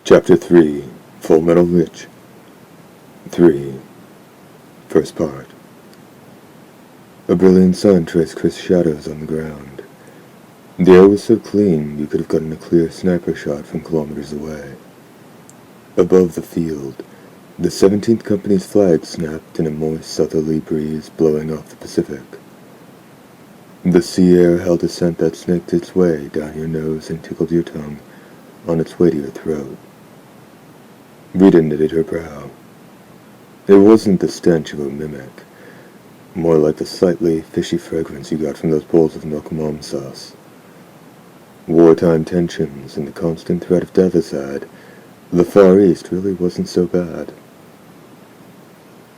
Chapter 3, Full Metal Witch 3. First Part. A brilliant sun traced crisp shadows on the ground. The air was so clean you could have gotten a clear sniper shot from kilometers away. Above the field, the 17th Company's flag snapped in a moist southerly breeze blowing off the Pacific. The sea air held a scent that snaked its way down your nose and tickled your tongue on its way to your throat. Rita knitted her brow. It wasn't the stench of a mimic, more like the slightly fishy fragrance you got from those bowls of milk mom sauce. Wartime tensions and the constant threat of death aside, the Far East really wasn't so bad.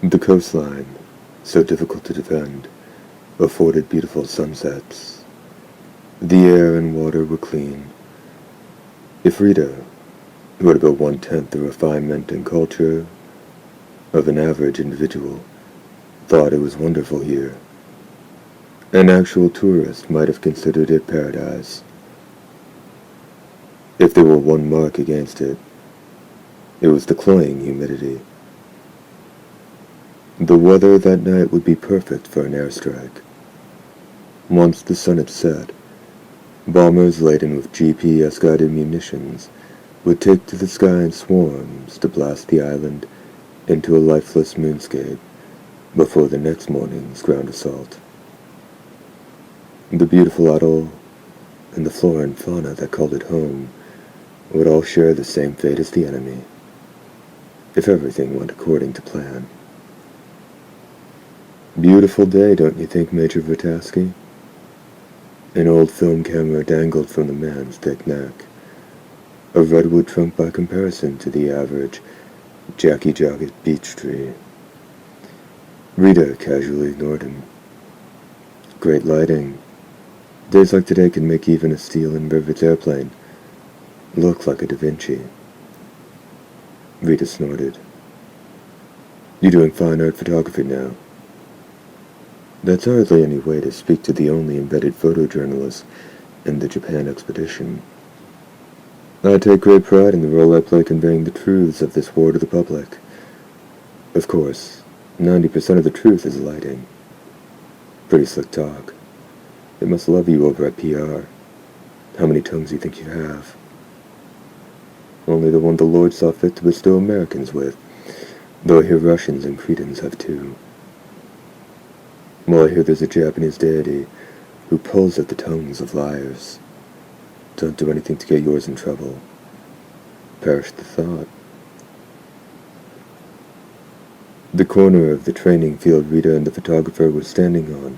The coastline, so difficult to defend, afforded beautiful sunsets. The air and water were clean. If Rita, who had about 1/10 the refinement and culture of an average individual, thought it was wonderful here, an actual tourist might have considered it paradise. If there were one mark against it, it was the cloying humidity. The weather that night would be perfect for an airstrike. Once the sun had set, bombers laden with GPS-guided munitions would take to the sky in swarms to blast the island into a lifeless moonscape before the next morning's ground assault. The beautiful atoll and the flora and fauna that called it home would all share the same fate as the enemy, if everything went according to plan. Beautiful day, don't you think, Major Vertasky? An old film camera dangled from the man's thick neck, a redwood trunk by comparison to the average Jackie Joggett beech tree. Rita casually ignored him. Great lighting. Days like today can make even a steel and rivets airplane look like a Da Vinci. Rita snorted. "You doing fine art photography now?" That's hardly any way to speak to the only embedded photojournalist in the Japan expedition. I take great pride in the role I play conveying the truths of this war to the public. Of course, 90% of the truth is lighting. Pretty slick talk. They must love you over at PR. How many tongues do you think you have? Only the one the Lord saw fit to bestow Americans with, though I hear Russians and Cretans have two. Well, I hear there's a Japanese deity who pulls at the tongues of liars. Don't do anything to get yours in trouble. Perish the thought. The corner of the training field Rita and the photographer were standing on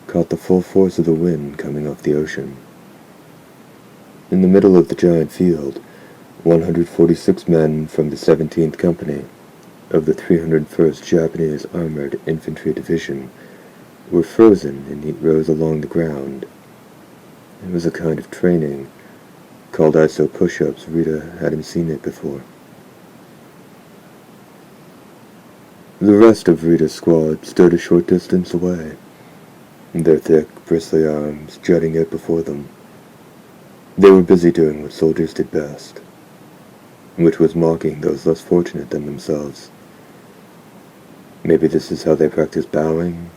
caught the full force of the wind coming off the ocean. In the middle of the giant field, 146 men from the 17th Company of the 301st Japanese Armored Infantry Division were frozen in neat rows along the ground. It was a kind of training called ISO push-ups. Rita hadn't seen it before. The rest of Rita's squad stood a short distance away, their thick, bristly arms jutting out before them. They were busy doing what soldiers did best, which was mocking those less fortunate than themselves. Maybe this is how they practice bowing?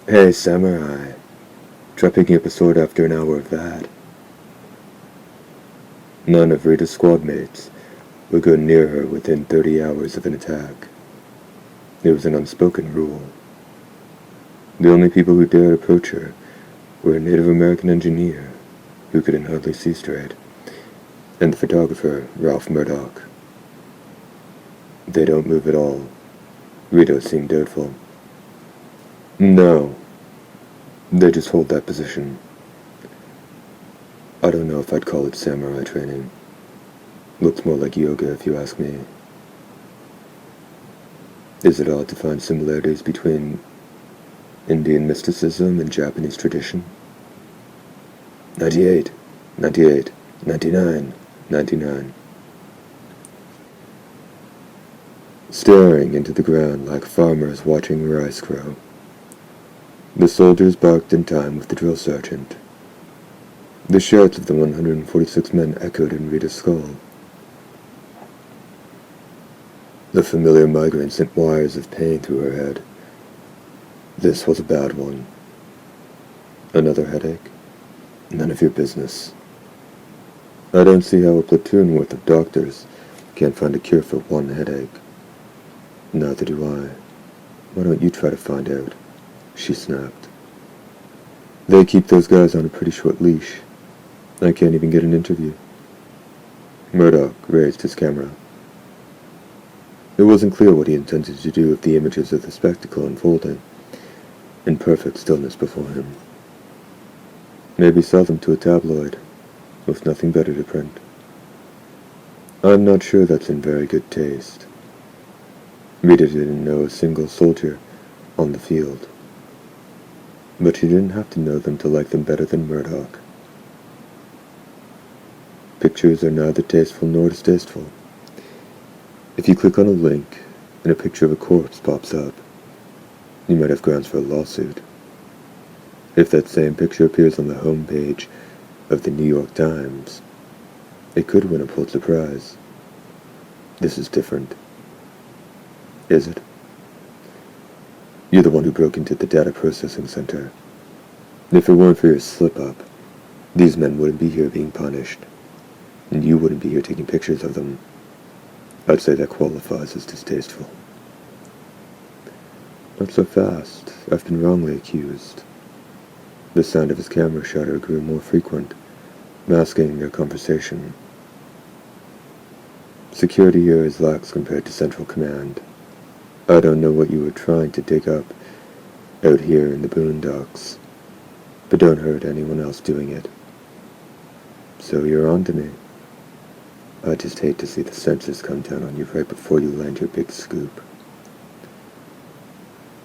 Hey, samurai! Try picking up a sword after an hour of that. None of Rita's squad mates would go near her within 30 hours of an attack. It was an unspoken rule. The only people who dared approach her were a Native American engineer who could hardly see straight, and the photographer, Ralph Murdoch. They don't move at all. Rita seemed doubtful. No. They just hold that position. I don't know if I'd call it samurai training. Looks more like yoga if you ask me. Is it odd to find similarities between Indian mysticism and Japanese tradition? 98, 98, 99, 99. Staring into the ground like farmers watching rice grow. The soldiers barked in time with the drill sergeant. The shouts of the 146 men echoed in Rita's skull. The familiar migraine sent wires of pain through her head. This was a bad one. Another headache? None of your business. I don't see how a platoon worth of doctors can't find a cure for one headache. Neither do I. Why don't you try to find out? She snapped. They keep those guys on a pretty short leash. I can't even get an interview. Murdoch raised his camera. It wasn't clear what he intended to do with the images of the spectacle unfolding, in perfect stillness before him. Maybe sell them to a tabloid, with nothing better to print. I'm not sure that's in very good taste. Rita didn't know a single soldier on the field, but she didn't have to know them to like them better than Murdoch. Pictures are neither tasteful nor distasteful. If you click on a link and a picture of a corpse pops up, you might have grounds for a lawsuit. If that same picture appears on the homepage of the New York Times, it could win a Pulitzer Prize. This is different. Is it? You're the one who broke into the data processing center. If it weren't for your slip-up, these men wouldn't be here being punished, and you wouldn't be here taking pictures of them. I'd say that qualifies as distasteful. Not so fast. I've been wrongly accused. The sound of his camera shutter grew more frequent, masking their conversation. Security here is lax compared to Central Command. I don't know what you were trying to dig up out here in the boondocks, but don't hurt anyone else doing it. So you're on to me. I just hate to see the censors come down on you right before you land your big scoop.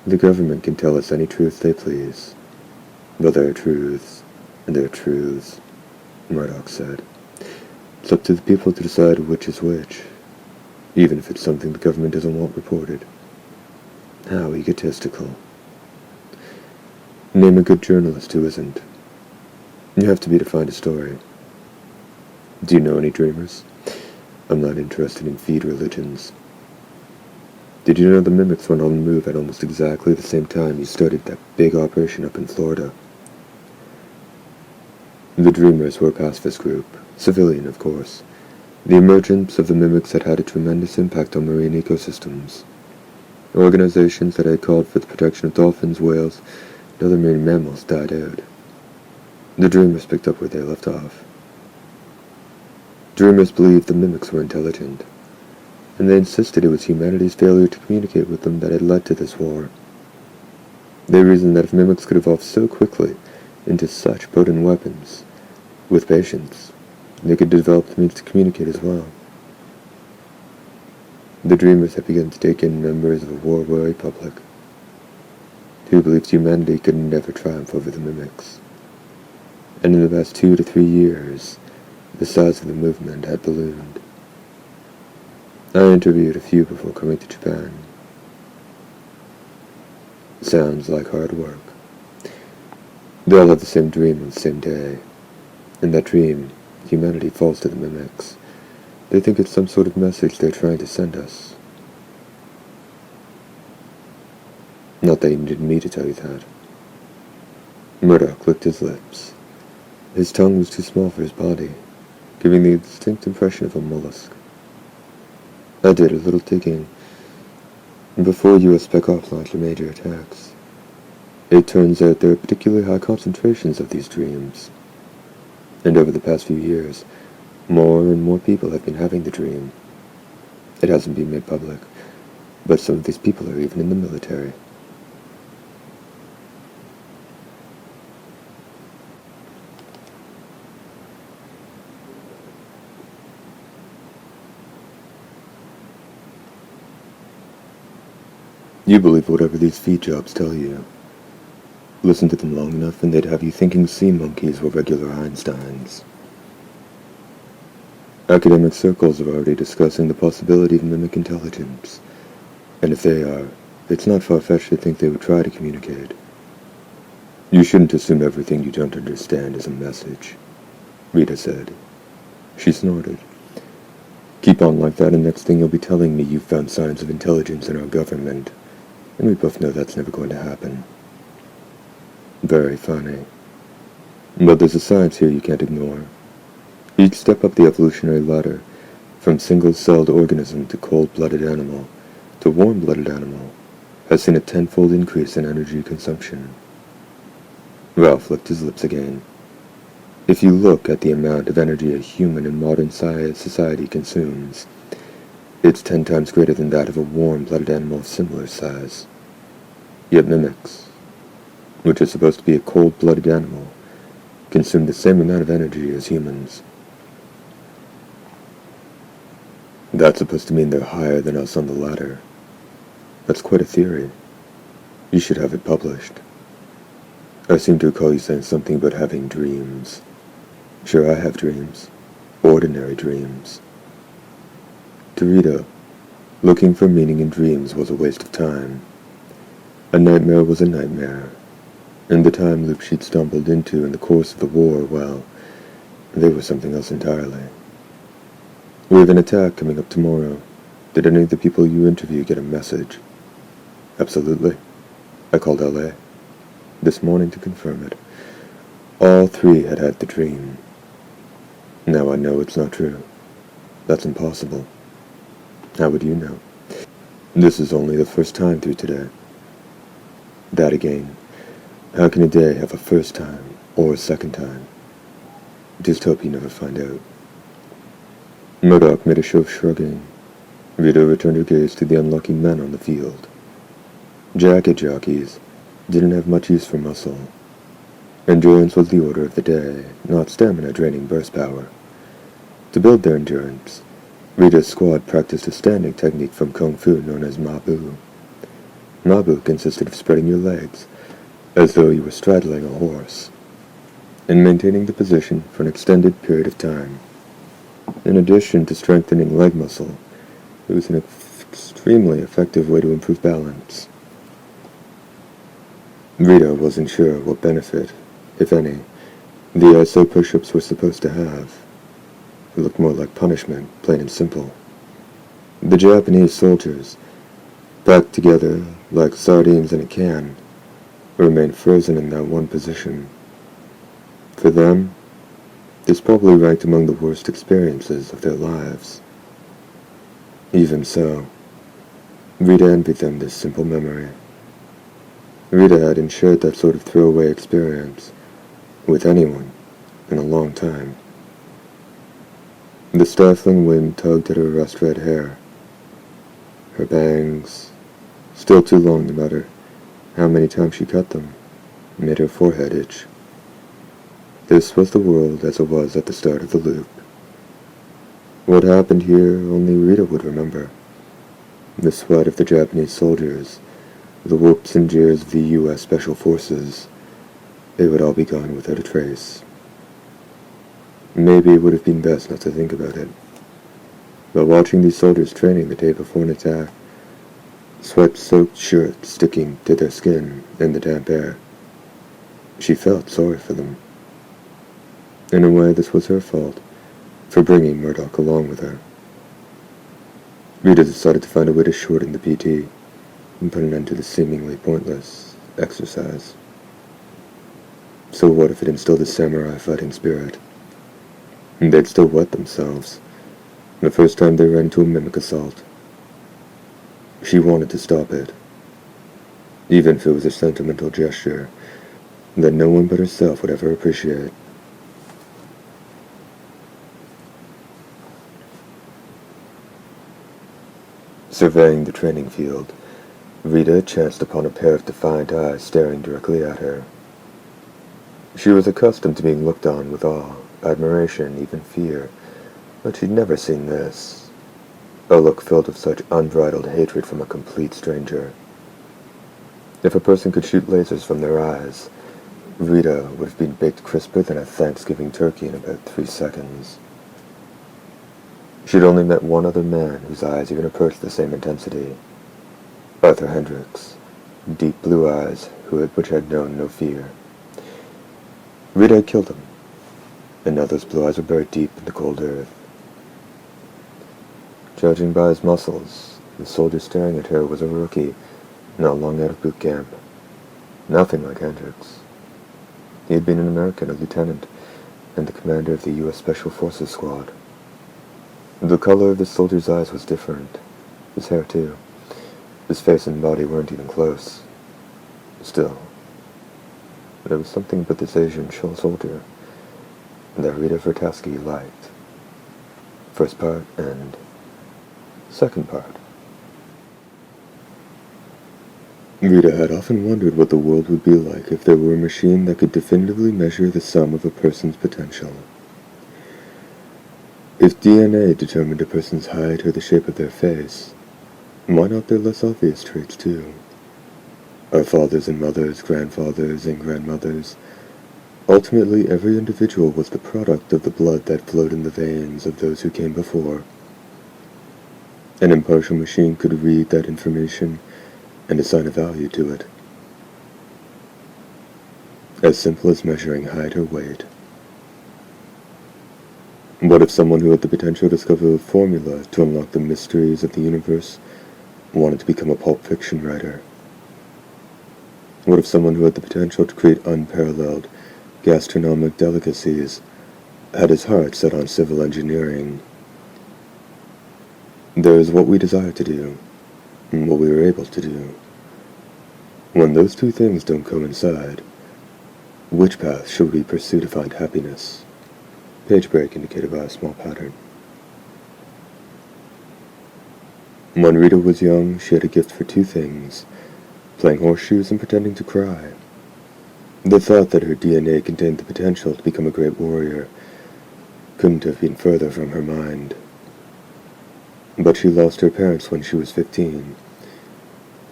The government can tell us any truth they please, but there are truths, and there are truths, Murdoch said. It's up to the people to decide which is which, even if it's something the government doesn't want reported. How egotistical. Name a good journalist who isn't. You have to be to find a story. Do you know any dreamers? I'm not interested in feed religions. Did you know the Mimics went on the move at almost exactly the same time you started that big operation up in Florida? The Dreamers were a pacifist group, civilian of course. The emergence of the Mimics had had a tremendous impact on marine ecosystems. Organizations that had called for the protection of dolphins, whales, and other marine mammals died out. The Dreamers picked up where they left off. Dreamers believed the Mimics were intelligent, and they insisted it was humanity's failure to communicate with them that had led to this war. They reasoned that if Mimics could evolve so quickly into such potent weapons, with patience, they could develop the means to communicate as well. The Dreamers had begun to take in members of a war-weary public, who believed humanity could never triumph over the Mimics. And in the past 2 to 3 years, the size of the movement had ballooned. I interviewed a few before coming to Japan. Sounds like hard work. They all have the same dream on the same day. In that dream, humanity falls to the Mimics. They think it's some sort of message they're trying to send us. Not that you needed me to tell you that. Murdoch licked his lips. His tongue was too small for his body, giving the distinct impression of a mollusk. I did a little digging before U.S. Spec Ops launched major attacks. It turns out there are particularly high concentrations of these dreams. And over the past few years, more and more people have been having the dream. It hasn't been made public, but some of these people are even in the military. You believe whatever these feed jobs tell you. Listen to them long enough and they'd have you thinking sea monkeys were regular Einsteins. Academic circles are already discussing the possibility of mimic intelligence, and if they are, it's not far-fetched to think they would try to communicate. You shouldn't assume everything you don't understand is a message, Rita said. She snorted. Keep on like that, and next thing you'll be telling me you found signs of intelligence in our government, and we both know that's never going to happen. Very funny. But there's a science here you can't ignore. Each step up the evolutionary ladder, from single-celled organism to cold-blooded animal to warm-blooded animal, has seen a tenfold increase in energy consumption. Ralph licked his lips again. If you look at the amount of energy a human in modern society consumes, it's 10 times greater than that of a warm-blooded animal of similar size. Yet mimics, which are supposed to be a cold-blooded animal, consume the same amount of energy as humans. That's supposed to mean they're higher than us on the ladder. That's quite a theory. You should have it published. I seem to recall you saying something about having dreams. Sure, I have dreams. Ordinary dreams. To Rita, looking for meaning in dreams was a waste of time. A nightmare was a nightmare, and the time loop she'd stumbled into in the course of the war, well, they were something else entirely. We have an attack coming up tomorrow. Did any of the people you interview get a message? Absolutely. I called LA this morning to confirm it. All three had had the dream. Now I know it's not true. That's impossible. How would you know? This is only the first time through today. That again. How can a day have a first time or a second time? Just hope you never find out. Murdoch made a show of shrugging. Rita returned her gaze to the unlucky men on the field. Jacket jockeys didn't have much use for muscle. Endurance was the order of the day, not stamina-draining burst power. To build their endurance, Rita's squad practiced a standing technique from Kung Fu known as Mabu. Mabu consisted of spreading your legs, as though you were straddling a horse, and maintaining the position for an extended period of time. In addition to strengthening leg muscle, it was an extremely effective way to improve balance. Rita wasn't sure what benefit, if any, the ISO push-ups were supposed to have. It looked more like punishment, plain and simple. The Japanese soldiers, packed together like sardines in a can, remained frozen in that one position. For them, this probably ranked among the worst experiences of their lives. Even so, Rita envied them this simple memory. Rita hadn't shared that sort of throwaway experience with anyone in a long time. The stifling wind tugged at her rust-red hair. Her bangs, still too long no matter how many times she cut them, made her forehead itch. This was the world as it was at the start of the loop. What happened here only Rita would remember. The sweat of the Japanese soldiers, the whoops and jeers of the U.S. Special Forces, they would all be gone without a trace. Maybe it would have been best not to think about it. But watching these soldiers training the day before an attack, sweat-soaked shirts sticking to their skin in the damp air, she felt sorry for them. In a way, this was her fault, for bringing Murdoch along with her. Rita decided to find a way to shorten the PT and put an end to the seemingly pointless exercise. So what if it instilled a samurai fighting spirit? And they'd still wet themselves the first time they ran into a mimic assault. She wanted to stop it, even if it was a sentimental gesture that no one but herself would ever appreciate. Surveying the training field, Rita chanced upon a pair of defiant eyes staring directly at her. She was accustomed to being looked on with awe, admiration, even fear, but she'd never seen this. A look filled with such unbridled hatred from a complete stranger. If a person could shoot lasers from their eyes, Rita would have been baked crisper than a Thanksgiving turkey in about 3 seconds. She'd only met one other man whose eyes even approached the same intensity. Arthur Hendricks, deep blue eyes which had known no fear. Rita had killed him, and now those blue eyes were buried deep in the cold earth. Judging by his muscles, the soldier staring at her was a rookie, not long out of boot camp. Nothing like Hendricks. He had been an American, a lieutenant, and the commander of the U.S. Special Forces Squad. The color of the soldier's eyes was different. His hair, too. His face and body weren't even close. Still, there was something about this Asian soldier that Rita Vertasky liked. First part and second part. Rita had often wondered what the world would be like if there were a machine that could definitively measure the sum of a person's potential. If DNA determined a person's height or the shape of their face, why not their less obvious traits too? Our fathers and mothers, grandfathers and grandmothers, ultimately every individual was the product of the blood that flowed in the veins of those who came before. An impartial machine could read that information and assign a value to it. As simple as measuring height or weight. What if someone who had the potential to discover a formula to unlock the mysteries of the universe wanted to become a pulp fiction writer? What if someone who had the potential to create unparalleled gastronomic delicacies had his heart set on civil engineering? There is what we desire to do, and what we are able to do. When those two things don't coincide, which path should we pursue to find happiness? Page break indicated by a small pattern. When Rita was young, she had a gift for two things: playing horseshoes and pretending to cry. The thought that her DNA contained the potential to become a great warrior couldn't have been further from her mind. But she lost her parents when she was 15.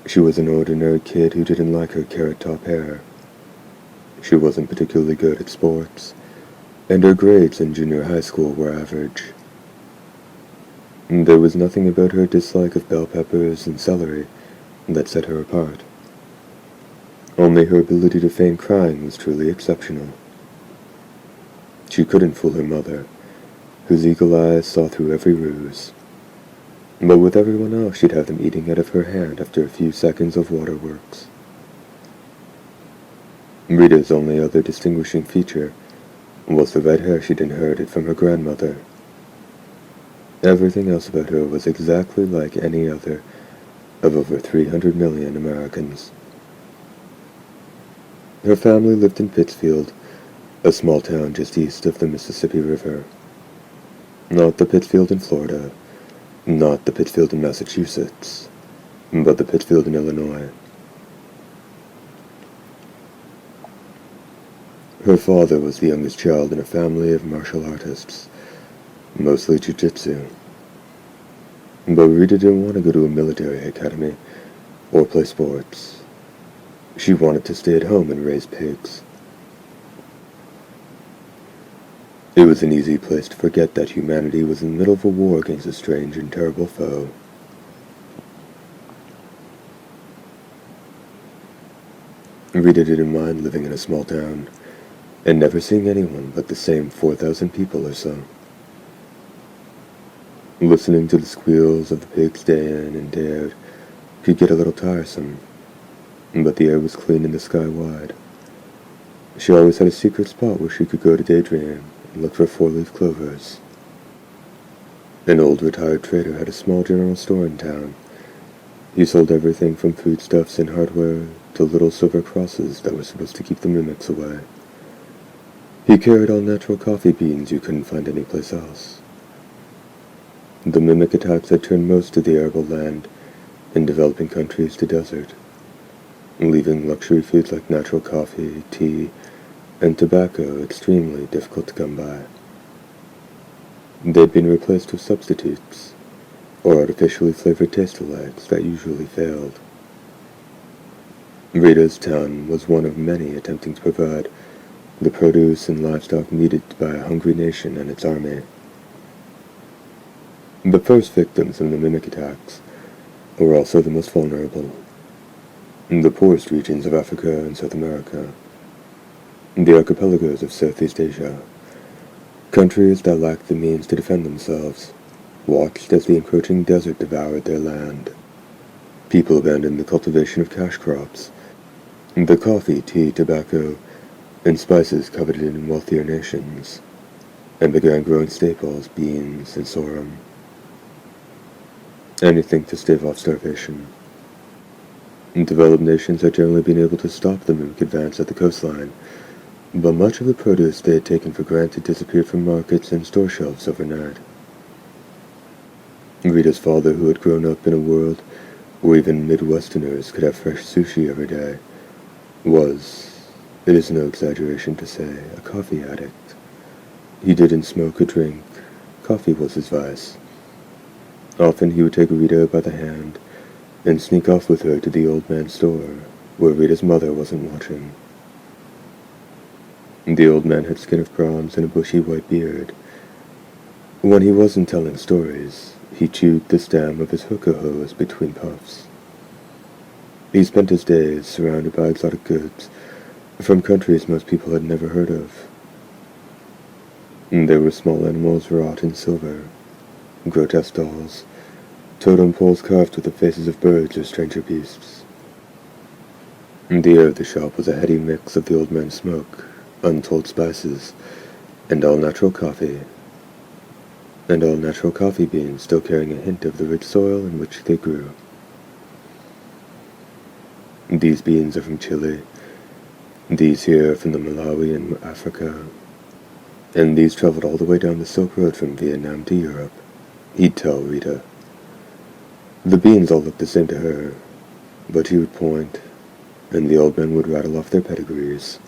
She was an ordinary kid who didn't like her carrot-top hair. She wasn't particularly good at sports, and her grades in junior high school were average. There was nothing about her dislike of bell peppers and celery that set her apart. Only her ability to feign crying was truly exceptional. She couldn't fool her mother, whose eagle eyes saw through every ruse. But with everyone else, she'd have them eating out of her hand after a few seconds of waterworks. Rita's only other distinguishing feature was the red hair she'd inherited from her grandmother. Everything else about her was exactly like any other of over 300 million Americans. Her family lived in Pittsfield, a small town just east of the Mississippi River. Not the Pittsfield in Florida, not the Pittsfield in Massachusetts, but the Pittsfield in Illinois. Her father was the youngest child in a family of martial artists, mostly jiu-jitsu. But Rita didn't want to go to a military academy or play sports. She wanted to stay at home and raise pigs. It was an easy place to forget that humanity was in the middle of a war against a strange and terrible foe. Rita didn't mind living in a small town, and never seeing anyone but the same 4,000 people or so. Listening to the squeals of the pigs day in and day out could get a little tiresome, but the air was clean and the sky wide. She always had a secret spot where she could go to daydream and look for four-leaf clovers. An old retired trader had a small general store in town. He sold everything from foodstuffs and hardware to little silver crosses that were supposed to keep the mimics away. He carried all natural coffee beans you couldn't find anyplace else. The mimic attacks had turned most of the arable land in developing countries to desert, leaving luxury foods like natural coffee, tea, and tobacco extremely difficult to come by. They'd been replaced with substitutes, or artificially flavored taste-alikes that usually failed. Rita's town was one of many attempting to provide the produce and livestock needed by a hungry nation and its army. The first victims of the mimic attacks were also the most vulnerable, in the poorest regions of Africa and South America, the archipelagos of Southeast Asia, countries that lacked the means to defend themselves, watched as the encroaching desert devoured their land. People abandoned the cultivation of cash crops, the coffee, tea, tobacco, and spices coveted in wealthier nations, and began growing staples, beans, and sorghum. Anything to stave off starvation. Developed nations had generally been able to stop the mimic advance at the coastline, but much of the produce they had taken for granted disappeared from markets and store shelves overnight. Rita's father, who had grown up in a world where even Midwesterners could have fresh sushi every day, was, it is no exaggeration to say, a coffee addict. He didn't smoke or drink. Coffee was his vice. Often he would take Rita by the hand and sneak off with her to the old man's store, where Rita's mother wasn't watching. The old man had skin of bronze and a bushy white beard. When he wasn't telling stories, he chewed the stem of his hookah hose between puffs. He spent his days surrounded by exotic goods from countries most people had never heard of. There were small animals wrought in silver, grotesque dolls, totem poles carved with the faces of birds or stranger beasts. The air of the shop was a heady mix of the old man's smoke, untold spices, and all-natural coffee beans still carrying a hint of the rich soil in which they grew. These beans are from Chile, these here are from the Malawi in Africa, and these traveled all the way down the Silk Road from Vietnam to Europe, he'd tell Rita. The beans all looked the same to her, but she would point, and the old man would rattle off their pedigrees.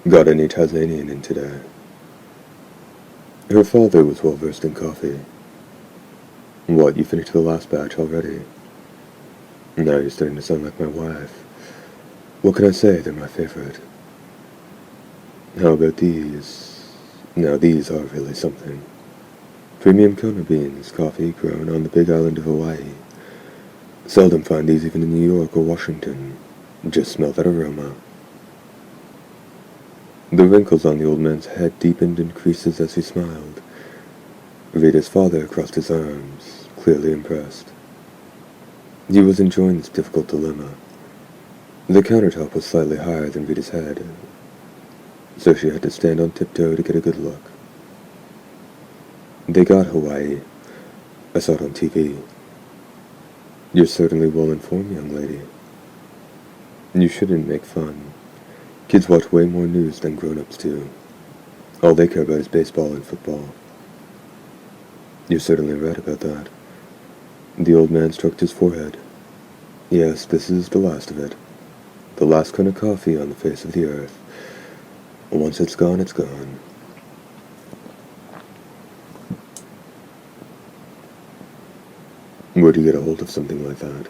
Got any Tasmanian in today? Her father was well versed in coffee. What, you finished the last batch already? Now you're starting to sound like my wife. What can I say? They're my favorite. How about these? Now these are really something. Premium Kona beans, coffee grown on the big island of Hawaii. Seldom find these even in New York or Washington. Just smell that aroma. The wrinkles on the old man's head deepened in creases as he smiled. Rita's father crossed his arms, clearly impressed. He was enjoying this difficult dilemma. The countertop was slightly higher than Rita's head, so she had to stand on tiptoe to get a good look. They got Hawaii. I saw it on TV. You're certainly well informed, young lady. You shouldn't make fun. Kids watch way more news than grown-ups do. All they care about is baseball and football. You're certainly right about that. The old man stroked his forehead. Yes, this is the last of it. The last kind of coffee on the face of the earth. Once it's gone, it's gone. Where'd you get a hold of something like that?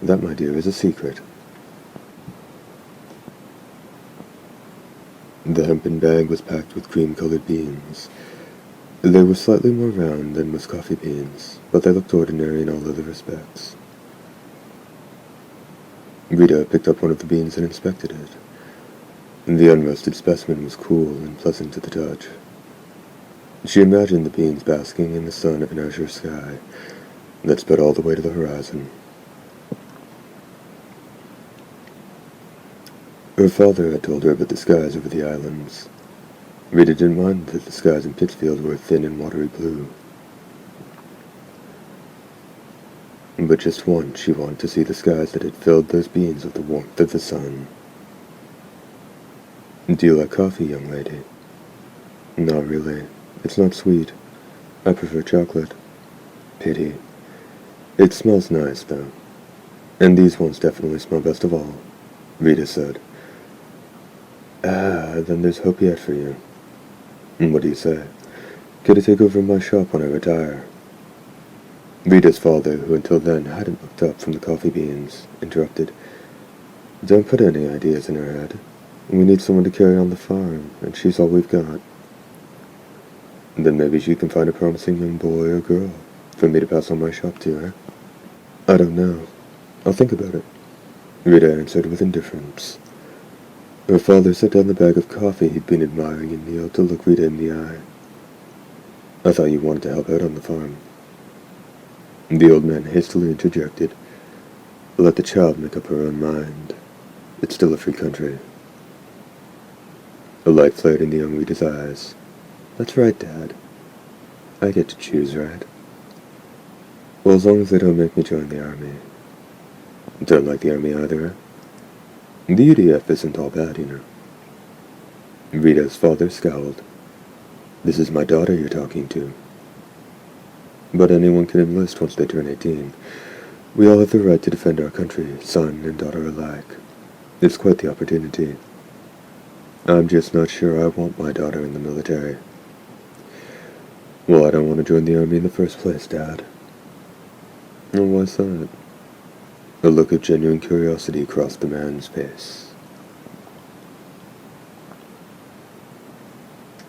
That, my dear, is a secret. The hempen bag was packed with cream-colored beans. They were slightly more round than most coffee beans, but they looked ordinary in all other respects. Rita picked up one of the beans and inspected it. The unroasted specimen was cool and pleasant to the touch. She imagined the beans basking in the sun of an azure sky that spread all the way to the horizon. Her father had told her about the skies over the islands. Rita didn't mind that the skies in Pittsfield were thin and watery blue. But just once she wanted to see the skies that had filled those beans with the warmth of the sun. Do you like coffee, young lady? Not really. It's not sweet. I prefer chocolate. Pity. It smells nice, though. And these ones definitely smell best of all, Rita said. Then there's hope yet for you. What do you say? Could I take over my shop when I retire? Rita's father, who until then hadn't looked up from the coffee beans, interrupted. Don't put any ideas in her head. We need someone to carry on the farm, and she's all we've got. Then maybe she can find a promising young boy or girl for me to pass on my shop to, eh? I don't know. I'll think about it, Rita answered with indifference. Her father set down the bag of coffee he'd been admiring and kneeled to look Rita in the eye. I thought you wanted to help out on the farm." The old man hastily interjected, "Let the child make up her own mind. It's still a free country." A light flared in the young Rita's eyes. "That's right, Dad. I get to choose, right? Well, as long as they don't make me join the army." "Don't like the army either, eh?" "The UDF isn't all bad, you know." Rita's father scowled. "This is my daughter you're talking to." "But anyone can enlist once they turn 18. We all have the right to defend our country, son and daughter alike. It's quite the opportunity. I'm just not sure I want my daughter in the military." "Well, I don't want to join the army in the first place, Dad." "Oh, why's that?" A look of genuine curiosity crossed the man's face.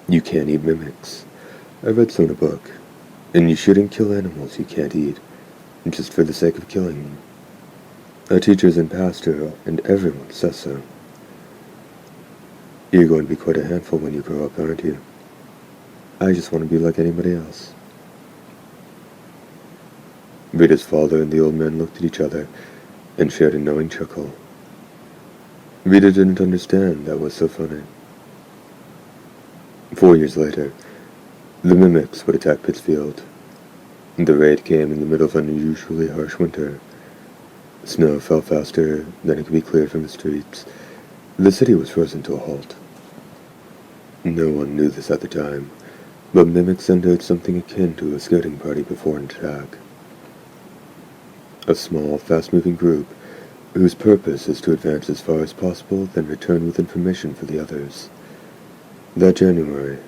"You can't eat mimics. I read so in a book. And you shouldn't kill animals you can't eat, just for the sake of killing them. Our teachers and pastor and everyone says so. You're going to be quite a handful when you grow up, aren't you? I just want to be like anybody else." Rita's father and the old man looked at each other and shared a knowing chuckle. Rita didn't understand that was so funny. 4 years later, the Mimics would attack Pittsfield. The raid came in the middle of an unusually harsh winter. Snow fell faster than it could be cleared from the streets. The city was frozen to a halt. No one knew this at the time, but Mimics sent out something akin to a scouting party before an attack. A small, fast-moving group whose purpose is to advance as far as possible, then return with information for the others. That January,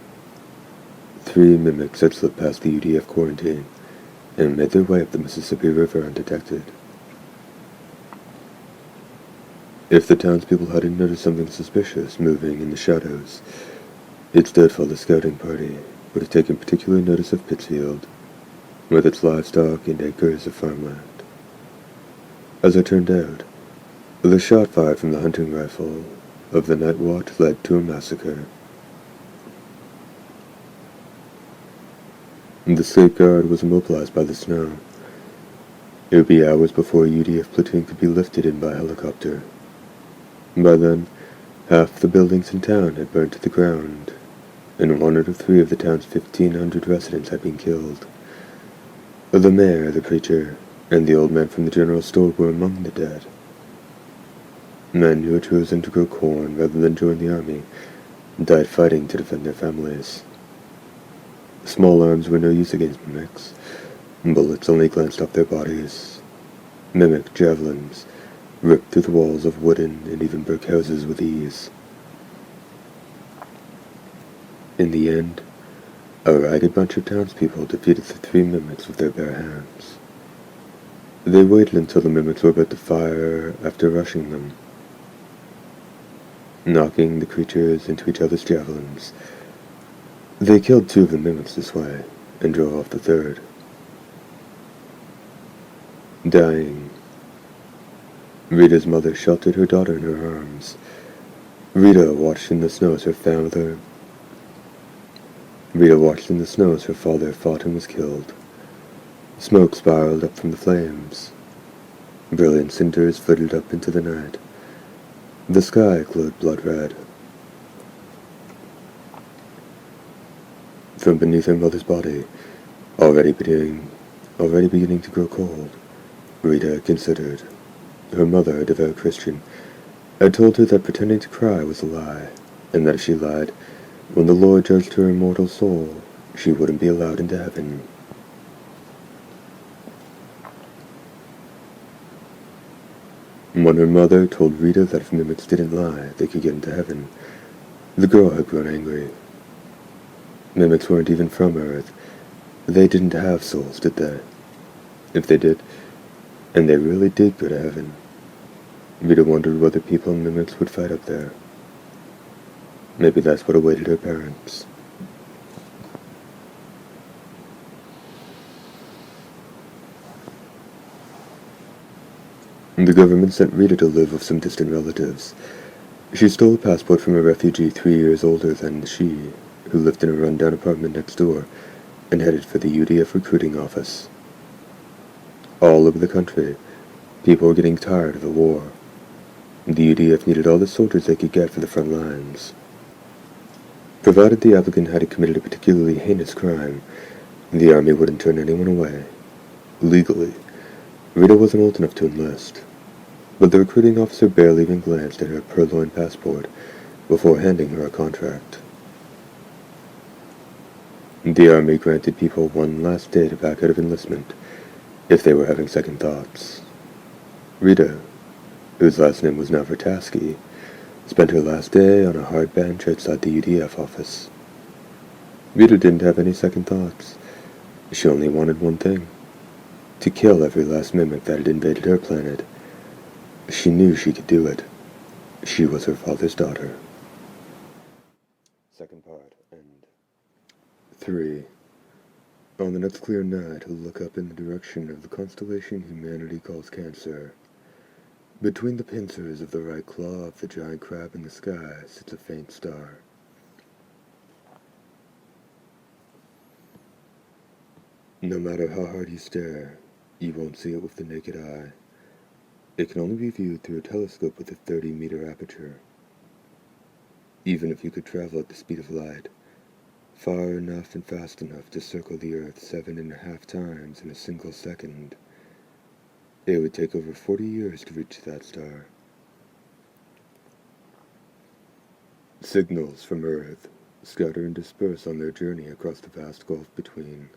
3 Mimics had slipped past the UDF quarantine and made their way up the Mississippi River undetected. If the townspeople hadn't noticed something suspicious moving in the shadows, it's doubtful the scouting party would have taken particular notice of Pittsfield, with its livestock and acres of farmland. As it turned out, the shot fired from the hunting rifle of the night watch led to a massacre. The state guard was immobilized by the snow. It would be hours before a UDF platoon could be lifted in by helicopter. By then, half the buildings in town had burned to the ground, and 1 out of 3 of the town's 1,500 residents had been killed. The mayor, the preacher, and the old man from the general store were among the dead. Men who had chosen to grow corn rather than join the army died fighting to defend their families. Small arms were no use against Mimics. Bullets only glanced off their bodies. Mimic javelins ripped through the walls of wooden and even brick houses with ease. In the end, a ragged bunch of townspeople defeated the 3 Mimics with their bare hands. They waited until the Mimics were about to fire after rushing them, knocking the creatures into each other's javelins. They killed 2 of the Mimics this way, and drove off the 3rd. Dying, Rita's mother sheltered her daughter in her arms. Rita watched in the snow as her father fought and was killed. Smoke spiraled up from the flames. Brilliant cinders flitted up into the night. The sky glowed blood red. From beneath her mother's body, already beginning to grow cold, Rita considered. Her mother, a devout Christian, had told her that pretending to cry was a lie, and that if she lied, when the Lord judged her immortal soul, she wouldn't be allowed into heaven. When her mother told Rita that if Mimics didn't lie, they could get into heaven, the girl had grown angry. Mimics weren't even from Earth. They didn't have souls, did they? If they did, and they really did go to heaven, Rita wondered whether people and Mimics would fight up there. Maybe that's what awaited her parents. The government sent Rita to live with some distant relatives. She stole a passport from a refugee 3 years older than she, who lived in a run-down apartment next door, and headed for the UDF recruiting office. All over the country, people were getting tired of the war. The UDF needed all the soldiers they could get for the front lines. Provided the applicant hadn't committed a particularly heinous crime, the Army wouldn't turn anyone away. Legally, Rita wasn't old enough to enlist, but the recruiting officer barely even glanced at her purloined passport before handing her a contract. The Army granted people one last day to back out of enlistment if they were having second thoughts. Rita, whose last name was now Vertasky, spent her last day on a hard bench outside the UDF office. Rita didn't have any second thoughts. She only wanted one thing: to kill every last mimic that had invaded her planet. She knew she could do it. She was her father's daughter. Second part, end. 3. On the next clear night, look up in the direction of the constellation humanity calls Cancer. Between the pincers of the right claw of the giant crab in the sky sits a faint star. No matter how hard you stare, you won't see it with the naked eye. It can only be viewed through a telescope with a 30-meter aperture. Even if you could travel at the speed of light, far enough and fast enough to circle the Earth 7.5 times in a single second, it would take over 40 years to reach that star. Signals from Earth scatter and disperse on their journey across the vast gulf between.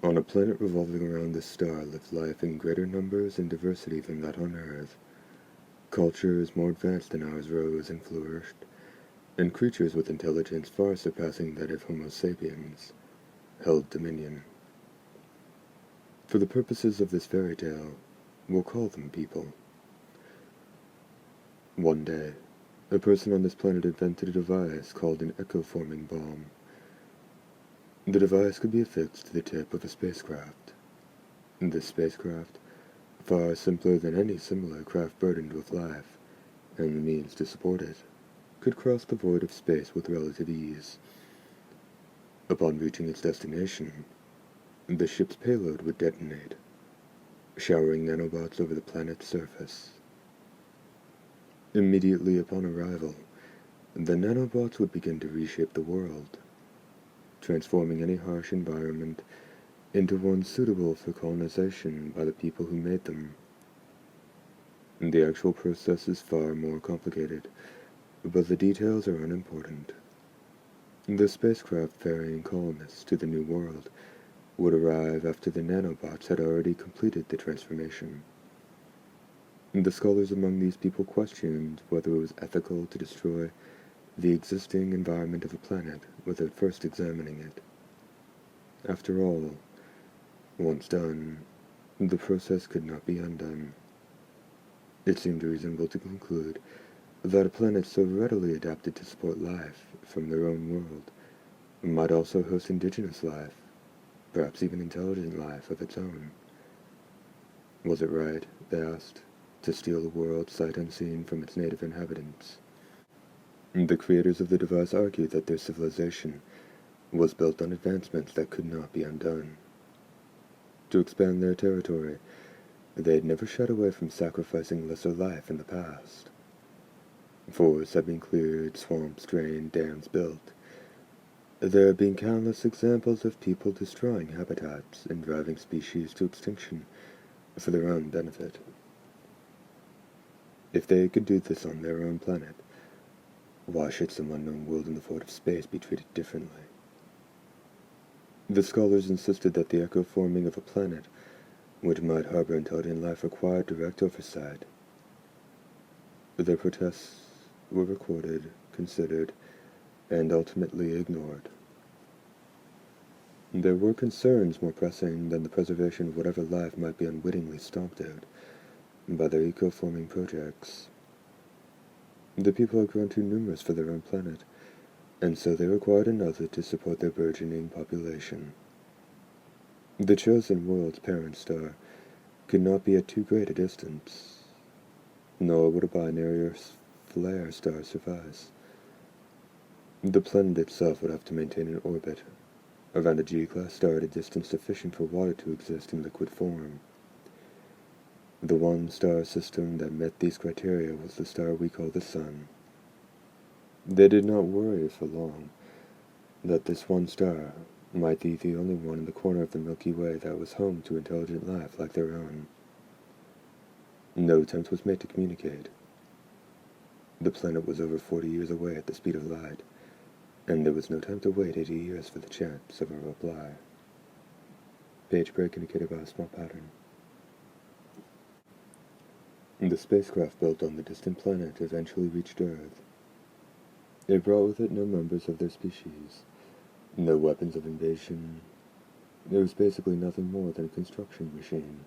On a planet revolving around this star lives life in greater numbers and diversity than that on Earth. Cultures more advanced than ours rose and flourished, and creatures with intelligence far surpassing that of Homo sapiens held dominion. For the purposes of this fairy tale, we'll call them people. One day, a person on this planet invented a device called an echo-forming bomb. The device could be affixed to the tip of a spacecraft. This spacecraft, far simpler than any similar craft burdened with life, and the means to support it, could cross the void of space with relative ease. Upon reaching its destination, the ship's payload would detonate, showering nanobots over the planet's surface. Immediately upon arrival, the nanobots would begin to reshape the world, transforming any harsh environment into one suitable for colonization by the people who made them. The actual process is far more complicated, but the details are unimportant. The spacecraft ferrying colonists to the New World would arrive after the nanobots had already completed the transformation. The scholars among these people questioned whether it was ethical to destroy the existing environment of a planet without first examining it. After all, once done, the process could not be undone. It seemed reasonable to conclude that a planet so readily adapted to support life from their own world might also host indigenous life, perhaps even intelligent life of its own. Was it right, they asked, to steal the world sight unseen from its native inhabitants? The creators of the device argued that their civilization was built on advancements that could not be undone. To expand their territory, they had never shied away from sacrificing lesser life in the past. Forests had been cleared, swamps drained, dams built. There have been countless examples of people destroying habitats and driving species to extinction for their own benefit. If they could do this on their own planet, why should some unknown world in the void of space be treated differently? The scholars insisted that the echo-forming of a planet which might harbor intelligent life required direct oversight. Their protests were recorded, considered, and ultimately ignored. There were concerns more pressing than the preservation of whatever life might be unwittingly stomped out by their eco-forming projects. The people had grown too numerous for their own planet, and so they required another to support their burgeoning population. The chosen world's parent star could not be at too great a distance, nor would a binary or flare star suffice. The planet itself would have to maintain an orbit around a G-class star at a distance sufficient for water to exist in liquid form. The one star system that met these criteria was the star we call the Sun. They did not worry for long that this one star might be the only one in the corner of the Milky Way that was home to intelligent life like their own. No attempt was made to communicate. The planet was over 40 years away at the speed of light, and there was no time to wait 80 years for the chance of a reply. Page break indicated by a small pattern. The spacecraft built on the distant planet eventually reached Earth. It brought with it no members of their species, no weapons of invasion. It was basically nothing more than a construction machine.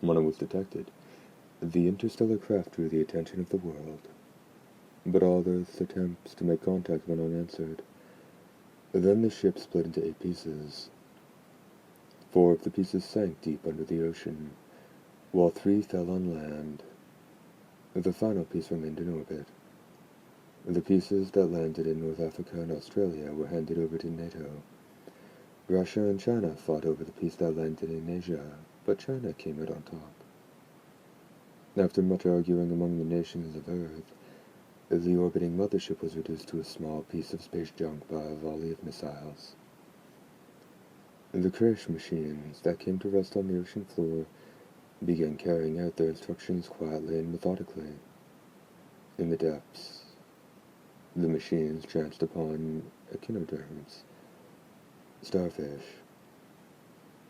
When it was detected, the interstellar craft drew the attention of the world. But all Earth's attempts to make contact went unanswered. Then the ship split into 8 pieces. 4 of the pieces sank deep under the ocean, while 3 fell on land. The final piece remained in orbit. The pieces that landed in North Africa and Australia were handed over to NATO. Russia and China fought over the piece that landed in Asia, but China came out on top. After much arguing among the nations of Earth, the orbiting mothership was reduced to a small piece of space junk by a volley of missiles. The crash machines that came to rest on the ocean floor began carrying out their instructions quietly and methodically. In the depths, the machines chanced upon echinoderms, starfish.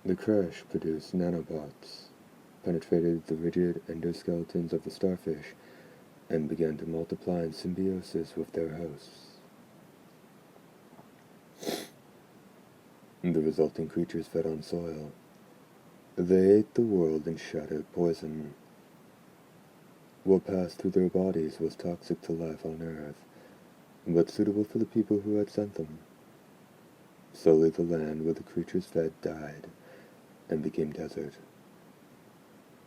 The crash produced nanobots, penetrated the rigid endoskeletons of the starfish, and began to multiply in symbiosis with their hosts. The resulting creatures fed on soil. They ate the world in shadowed poison. What passed through their bodies was toxic to life on Earth, but suitable for the people who had sent them. Slowly the land where the creatures fed died, and became desert.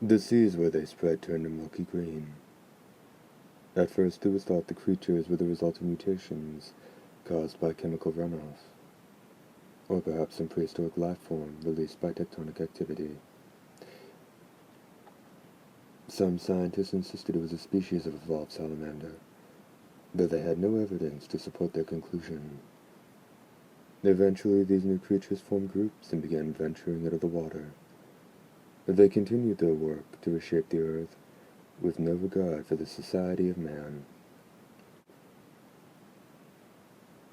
The seas where they spread turned a milky green. At first it was thought the creatures were the result of mutations caused by chemical runoff, or perhaps some prehistoric life form released by tectonic activity. Some scientists insisted it was a species of evolved salamander, though they had no evidence to support their conclusion. Eventually these new creatures formed groups and began venturing out of the water. They continued their work to reshape the earth with no regard for the society of man.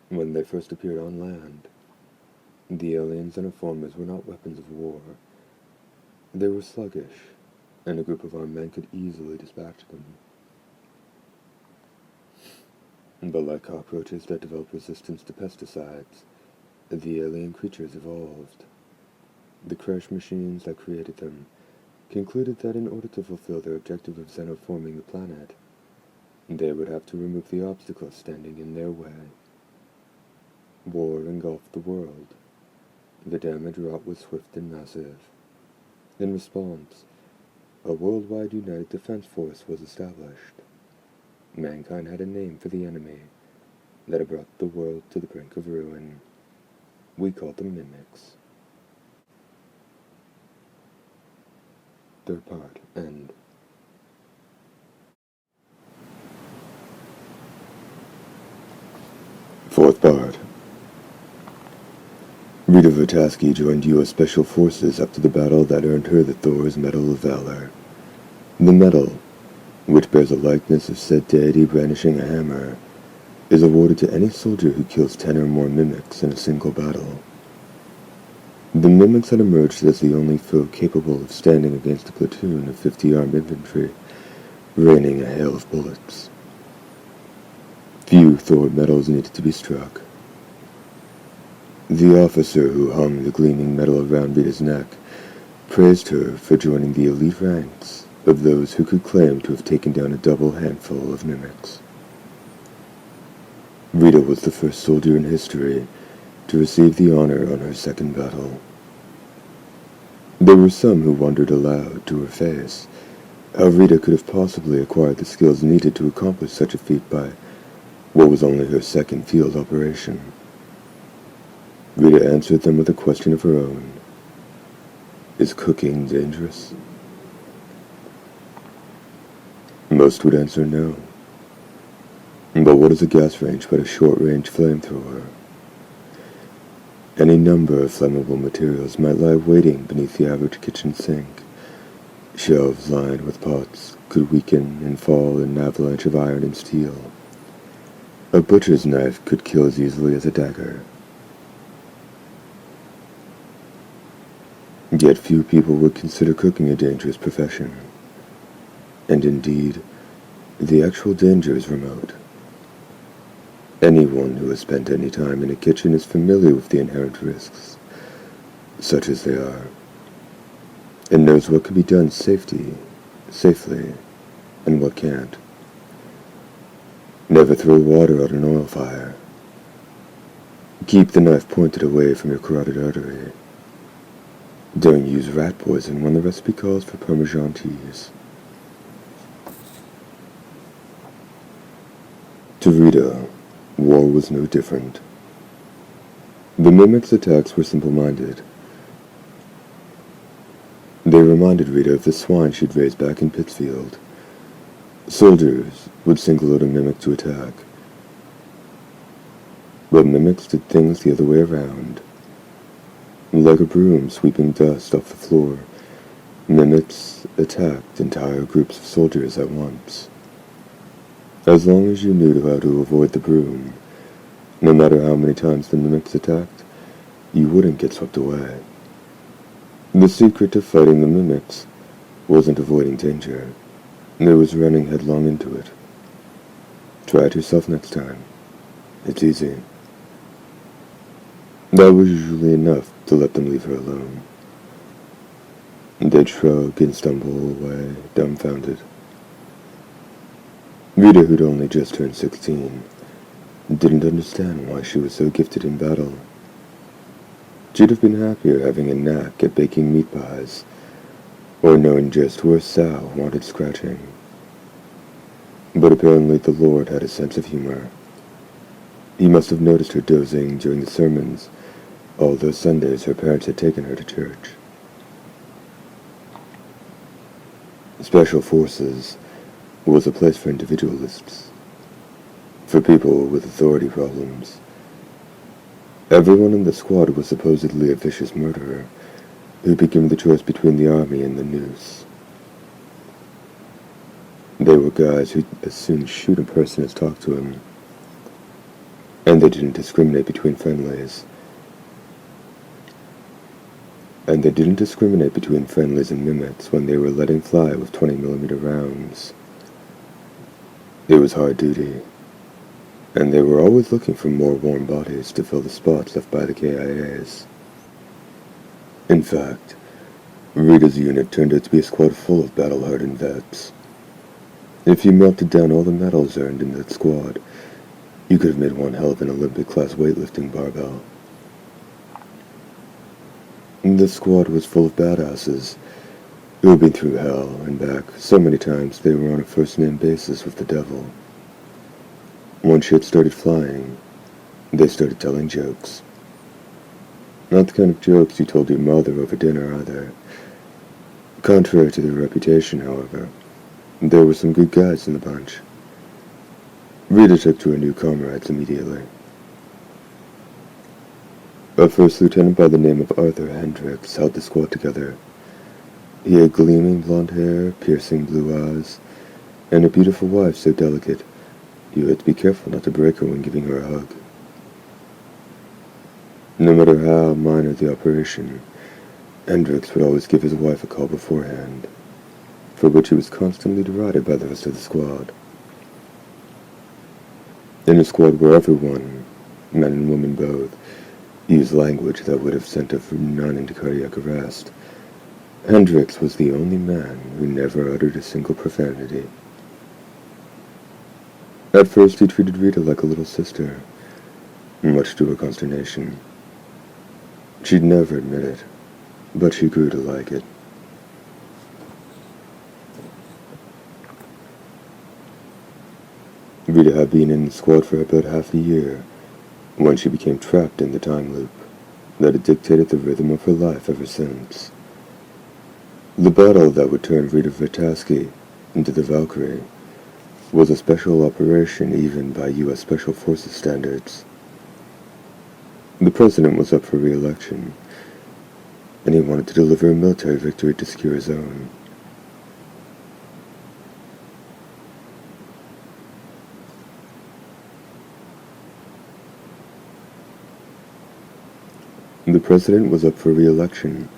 When they first appeared on land, the aliens and informers were not weapons of war. They were sluggish, and a group of armed men could easily dispatch them. But like cockroaches that develop resistance to pesticides, the alien creatures evolved. The crash machines that created them concluded that in order to fulfill their objective of xenoforming the planet, they would have to remove the obstacles standing in their way. War engulfed the world. The damage wrought was swift and massive. In response, a worldwide united defense force was established. Mankind had a name for the enemy that had brought the world to the brink of ruin. We called them mimics. Third part, end. Fourth part. Rita Vertasky joined U.S. Special Forces after the battle that earned her the Thor's Medal of Valor. The medal, which bears a likeness of said deity brandishing a hammer, is awarded to any soldier who kills 10 or more mimics in a single battle. The mimics had emerged as the only foe capable of standing against a platoon of 50 armed infantry, raining a hail of bullets. Few Thor medals needed to be struck. The officer who hung the gleaming medal around Rita's neck praised her for joining the elite ranks of those who could claim to have taken down a double handful of mimics. Rita was the first soldier in history to receive the honor on her second battle. There were some who wondered aloud to her face how Rita could have possibly acquired the skills needed to accomplish such a feat by what was only her second field operation. Rita answered them with a question of her own. Is cooking dangerous? Most would answer no. But what is a gas range but a short-range flamethrower? Any number of flammable materials might lie waiting beneath the average kitchen sink. Shelves lined with pots could weaken and fall in an avalanche of iron and steel. A butcher's knife could kill as easily as a dagger. Yet few people would consider cooking a dangerous profession. And indeed, the actual danger is remote. Anyone who has spent any time in a kitchen is familiar with the inherent risks, such as they are, and knows what can be done safely, and what can't. Never throw water on an oil fire. Keep the knife pointed away from your carotid artery. Don't use rat poison when the recipe calls for Parmesan cheese. To Rita, war was no different. The Mimics' attacks were simple-minded. They reminded Rita of the swine she'd raised back in Pittsfield. Soldiers would single out a Mimic to attack. But Mimics did things the other way around. Like a broom sweeping dust off the floor, Mimics attacked entire groups of soldiers at once. As long as you knew how to avoid the broom, no matter how many times the Mimics attacked, you wouldn't get swept away. The secret to fighting the Mimics wasn't avoiding danger, it was running headlong into it. Try it yourself next time. It's easy. That was usually enough to let them leave her alone. They'd shrug and stumble away, dumbfounded. Rita, who'd only just turned 16, didn't understand why she was so gifted in battle. She'd have been happier having a knack at baking meat pies, or knowing just where Sal wanted scratching. But apparently the Lord had a sense of humor. He must have noticed her dozing during the sermons all those Sundays her parents had taken her to church. Special Forces was a place for individualists, for people with authority problems. Everyone in the squad was supposedly a vicious murderer who'd be given the choice between the army and the noose. They were guys who'd as soon shoot a person as talk to him, and they didn't discriminate between friendlies. And Mimics when they were letting fly with 20mm rounds. It was hard duty, and they were always looking for more warm bodies to fill the spots left by the KIAs. In fact, Rita's unit turned out to be a squad full of battle-hardened vets. If you melted down all the medals earned in that squad, you could have made one hell of an Olympic-class weightlifting barbell. The squad was full of badasses who had been through hell and back so many times they were on a first-name basis with the devil. When shit started flying, they started telling jokes. Not the kind of jokes you told your mother over dinner either. Contrary to their reputation, however, there were some good guys in the bunch. Rita took to her new comrades immediately. A first lieutenant by the name of Arthur Hendricks held the squad together. He had gleaming blonde hair, piercing blue eyes, and a beautiful wife so delicate you had to be careful not to break her when giving her a hug. No matter how minor the operation, Hendricks would always give his wife a call beforehand, for which he was constantly derided by the rest of the squad. In a squad where everyone, men and women both, used language that would have sent a nun into cardiac arrest, Hendricks was the only man who never uttered a single profanity. At first he treated Rita like a little sister, much to her consternation. She'd never admit it, but she grew to like it. Rita had been in the squad for about half a year when she became trapped in the time loop that had dictated the rhythm of her life ever since. The battle that would turn Rita Vertasky into the Valkyrie was a special operation even by U.S. Special Forces standards. The president was up for re-election, and he wanted to deliver a military victory to secure his own. The president was up for re-election,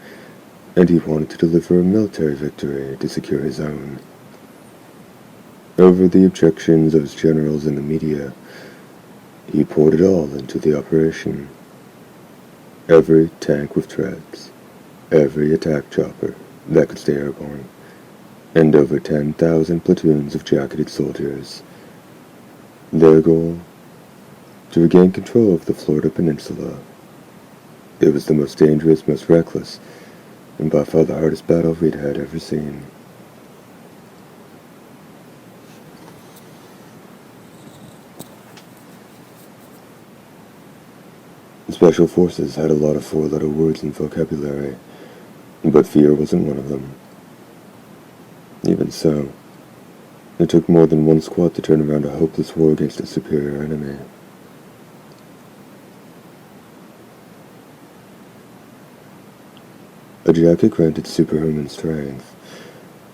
and he wanted to deliver a military victory to secure his own. Over the objections of his generals and the media, he poured it all into the operation. Every tank with treads, every attack chopper that could stay airborne, and over 10,000 platoons of jacketed soldiers. Their goal? To regain control of the Florida Peninsula. It was the most dangerous, most reckless, and by far the hardest battle Rita had ever seen. Special Forces had a lot of four-letter words and vocabulary, but fear wasn't one of them. Even so, it took more than one squad to turn around a hopeless war against a superior enemy. A jacket granted superhuman strength,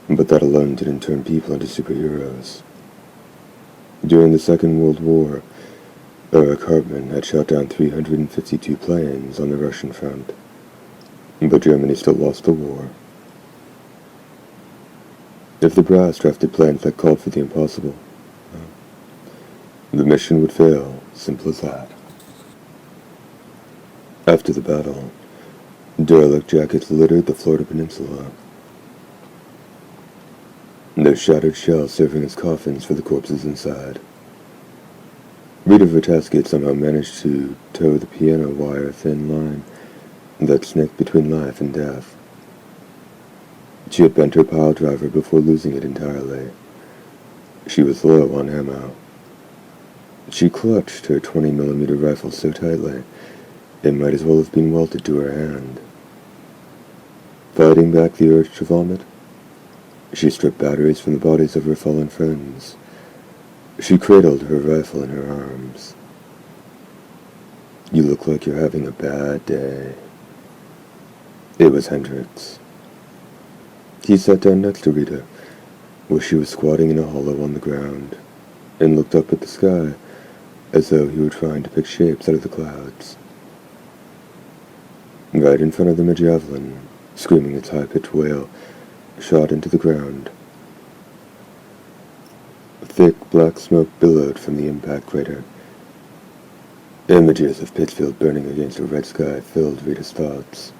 but that alone didn't turn people into superheroes. During the Second World War, Erich Hartmann had shot down 352 planes on the Russian front, but Germany still lost the war. If the brass drafted plans that called for the impossible, the mission would fail, simple as that. After the battle, derelict jackets littered the Florida Peninsula, their shattered shells serving as coffins for the corpses inside. Rita Vertasky had somehow managed to toe the piano wire thin line that snaked between life and death. She had bent her pile driver before losing it entirely. She was low on ammo. She clutched her 20mm rifle so tightly, it might as well have been welded to her hand. Fighting back the urge to vomit, she stripped batteries from the bodies of her fallen friends. She cradled her rifle in her arms. "You look like you're having a bad day." It was Hendricks. He sat down next to Rita, where she was squatting in a hollow on the ground, and looked up at the sky as though he were trying to pick shapes out of the clouds. Right in front of them, a javelin, screaming its high-pitched wail, shot into the ground. Thick black smoke billowed from the impact crater. Images of Pittsfield burning against a red sky filled Rita's thoughts.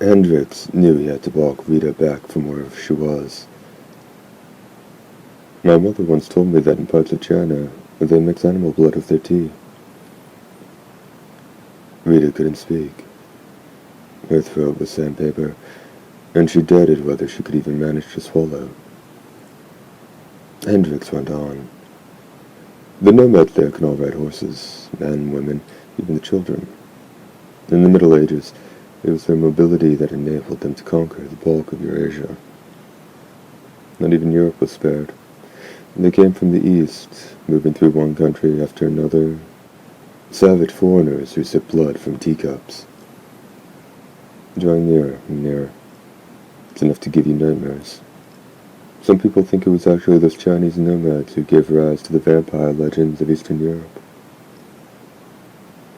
Hendricks knew he had to walk Rita back from wherever she was. "My mother once told me that in parts of China, they mix animal blood with their tea." Rita couldn't speak. Her throat was sandpaper, and she doubted whether she could even manage to swallow. Hendricks went on. "The nomads there can all ride horses, men, women, even the children. In the Middle Ages, it was their mobility that enabled them to conquer the bulk of Eurasia. Not even Europe was spared. They came from the east, moving through one country after another, savage foreigners who sipped blood from teacups. Drawing nearer and nearer. It's enough to give you nightmares. Some people think it was actually those Chinese nomads who gave rise to the vampire legends of Eastern Europe."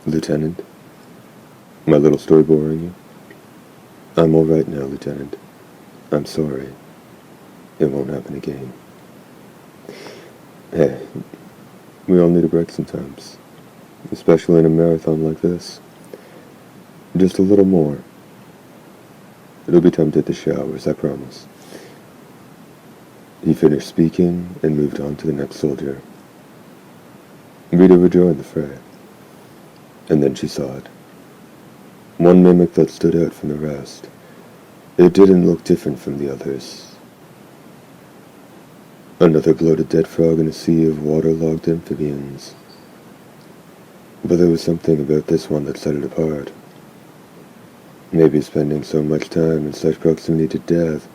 "Lieutenant, my little story boring you?" "I'm all right now, Lieutenant. I'm sorry. It won't happen again." Hey, we all need a break sometimes, especially in a marathon like this. Just a little more. It'll be time to hit the showers, I promise. He finished speaking and moved on to the next soldier. Rita rejoined the fray, and then she saw it. One mimic that stood out from the rest. It didn't look different from the others. Another bloated dead frog in a sea of waterlogged amphibians. But there was something about this one that set it apart. Maybe spending so much time in such proximity to death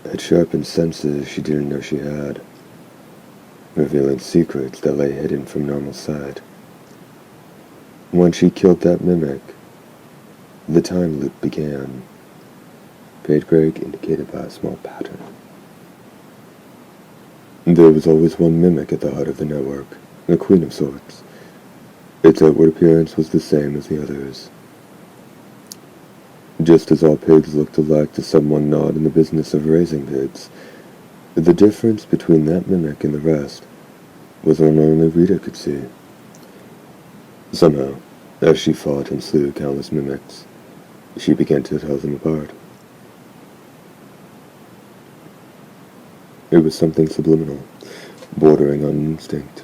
had sharpened senses she didn't know she had, revealing secrets that lay hidden from normal sight. When she killed that mimic, the time loop began, page break indicated by a small pattern. There was always one mimic at the heart of the network, a queen of sorts. Its outward appearance was the same as the others. Just as all pigs looked alike to someone not in the business of raising pigs, the difference between that mimic and the rest was one only Rita could see. Somehow, as she fought and slew countless mimics, she began to tell them apart. It was something subliminal, bordering on instinct.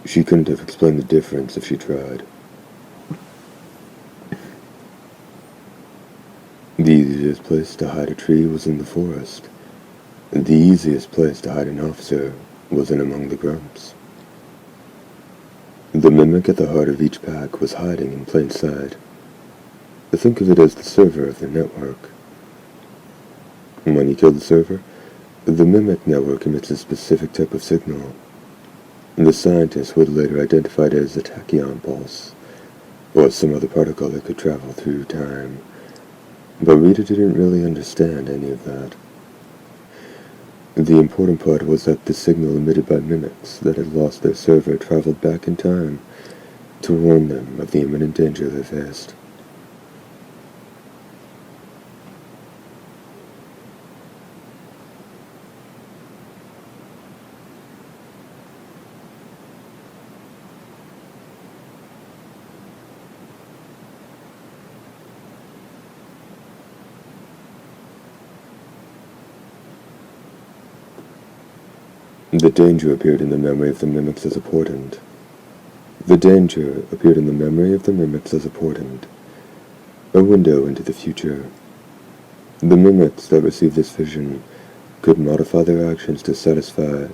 She couldn't have explained the difference if she tried. The easiest place to hide a tree was in the forest. The easiest place to hide an officer was in among the grumps. The mimic at the heart of each pack was hiding in plain sight. Think of it as the server of the network. When you kill the server, the mimic network emits a specific type of signal. The scientists would later identify it as a tachyon pulse, or some other particle that could travel through time. But Rita didn't really understand any of that. The important part was that the signal emitted by mimics that had lost their server traveled back in time to warn them of the imminent danger they faced. The danger appeared in the memory of the mimics as a portent. The danger appeared in the memory of the mimics as a portent, a window into the future. The mimics that received this vision could modify their actions to safely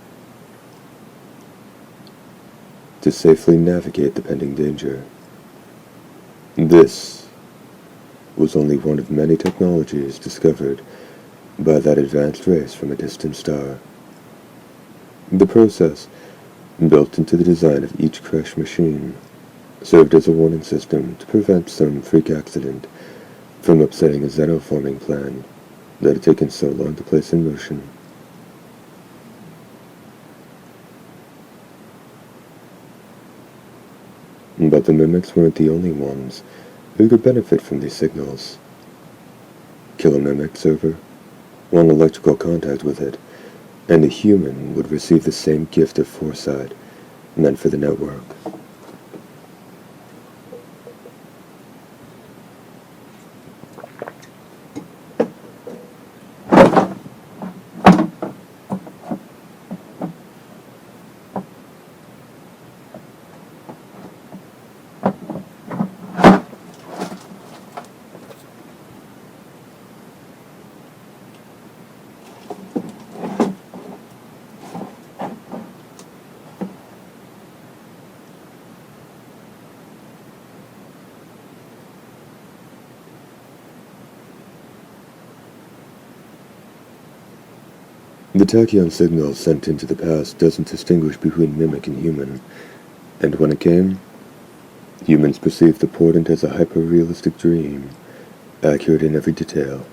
navigate the pending danger. This was only one of many technologies discovered by that advanced race from a distant star. The process, built into the design of each crash machine, served as a warning system to prevent some freak accident from upsetting a xenoforming plan that had taken so long to place in motion. But the mimics weren't the only ones who could benefit from these signals. Kill a mimic server, one electrical contact with it, and a human would receive the same gift of foresight meant for the network. The tachyon signal sent into the past doesn't distinguish between mimic and human, and when it came, humans perceived the portent as a hyper-realistic dream, accurate in every detail.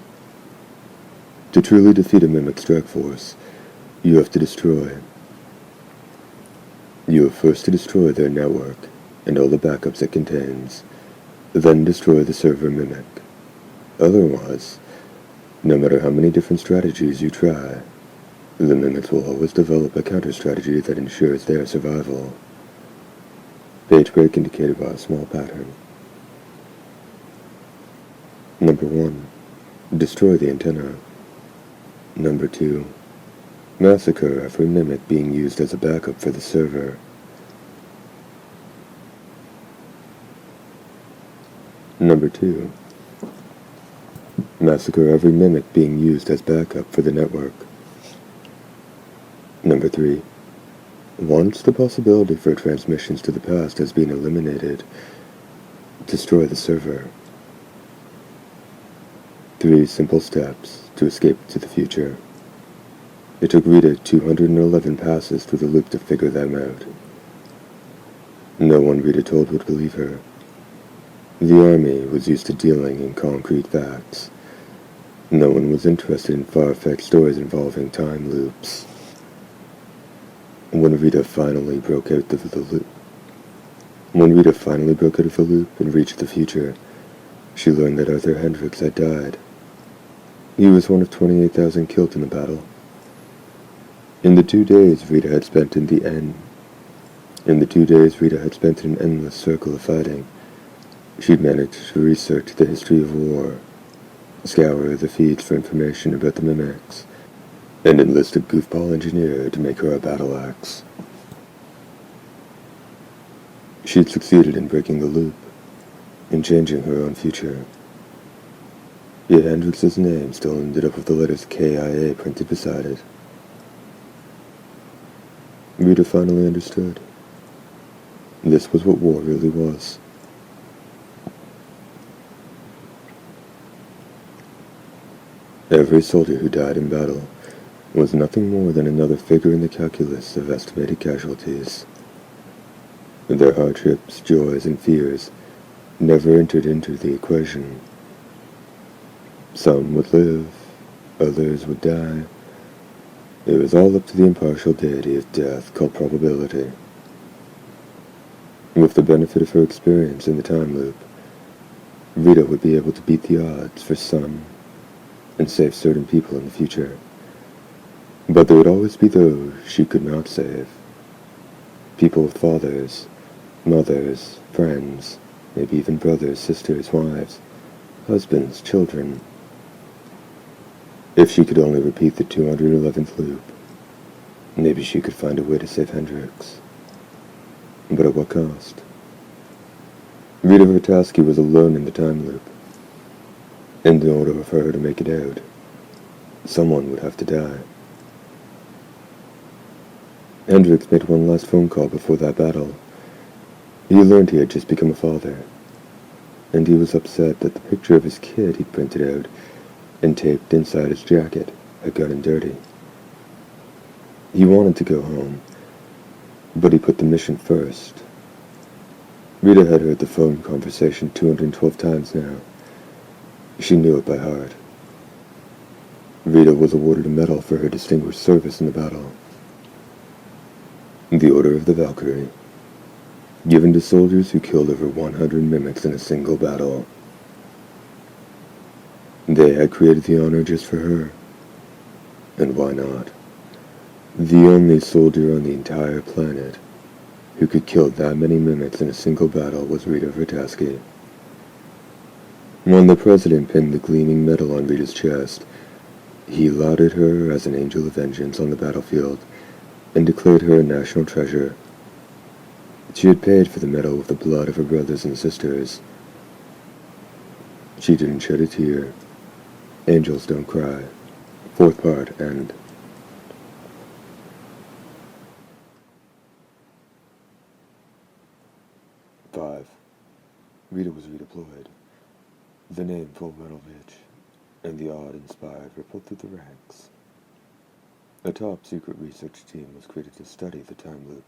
To truly defeat a mimic strike force, you have first to destroy their network and all the backups it contains, then destroy the server mimic. Otherwise, no matter how many different strategies you try, the mimics will always develop a counter-strategy that ensures their survival. Page break indicated by a small pattern. Number 1. Destroy the antenna. Number 2. Massacre every mimic being used as a backup for the server. Number 2. Massacre every mimic being used as backup for the network. Number 3. Once the possibility for transmissions to the past has been eliminated, destroy the server. 3 simple steps to escape to the future. It took Rita 211 passes through the loop to figure them out. No one Rita told would believe her. The army was used to dealing in concrete facts. No one was interested in far-fetched stories involving time loops. When Rita finally broke out of the loop and reached the future, she learned that Arthur Hendricks had died. He was one of 28,000 killed in the battle. In the 2 days Rita had spent in an endless circle of fighting, she'd managed to research the history of war, scour the feeds for information about the mimics, and enlist a goofball engineer to make her a battle axe. She'd succeeded in breaking the loop, in changing her own future. Yet Hendricks' name still ended up with the letters KIA printed beside it. Rita finally understood. This was what war really was. Every soldier who died in battle was nothing more than another figure in the calculus of estimated casualties. Their hardships, joys, and fears never entered into the equation. Some would live, others would die. It was all up to the impartial deity of death called probability. With the benefit of her experience in the time loop, Rita would be able to beat the odds for some and save certain people in the future. But there would always be those she could not save. People with fathers, mothers, friends, maybe even brothers, sisters, wives, husbands, children. If she could only repeat the 211th loop, maybe she could find a way to save Hendricks. But at what cost? Rita Vertasky was alone in the time loop. And in order for her to make it out, someone would have to die. Hendricks made one last phone call before that battle. He learned he had just become a father, and he was upset that the picture of his kid he'd printed out and taped inside his jacket had gotten dirty. He wanted to go home, but he put the mission first. Rita had heard the phone conversation 212 times now. She knew it by heart. Rita was awarded a medal for her distinguished service in the battle. The Order of the Valkyrie, given to soldiers who killed over 100 mimics in a single battle. They had created the honor just for her. And why not? The only soldier on the entire planet who could kill that many mimics in a single battle was Rita Vertasky. When the president pinned the gleaming medal on Rita's chest, he lauded her as an angel of vengeance on the battlefield and declared her a national treasure. She had paid for the medal with the blood of her brothers and sisters. She didn't shed a tear. Angels don't cry. 4th part, end. Rita was redeployed. The name Full Metal Bitch and the awe-inspired rippled through the ranks. A top-secret research team was created to study the time loop.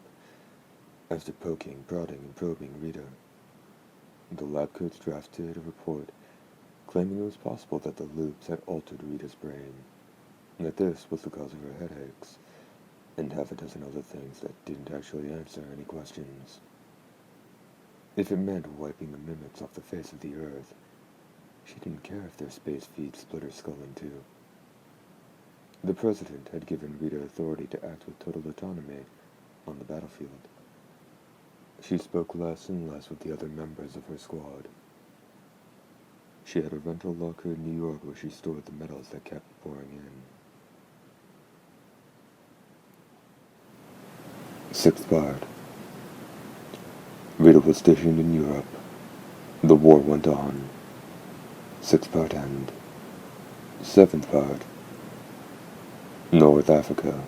After poking, prodding, and probing Rita, the lab coats drafted a report claiming it was possible that the loops had altered Rita's brain, and that this was the cause of her headaches, and half a dozen other things that didn't actually answer any questions. If it meant wiping the mimics off the face of the earth, she didn't care if their space feed split her skull in two. The president had given Rita authority to act with total autonomy on the battlefield. She spoke less and less with the other members of her squad. She had a rental locker in New York where she stored the metals that kept pouring in. 6th part. Rita was stationed in Europe. The war went on. 6th part end. 7th part. North Africa.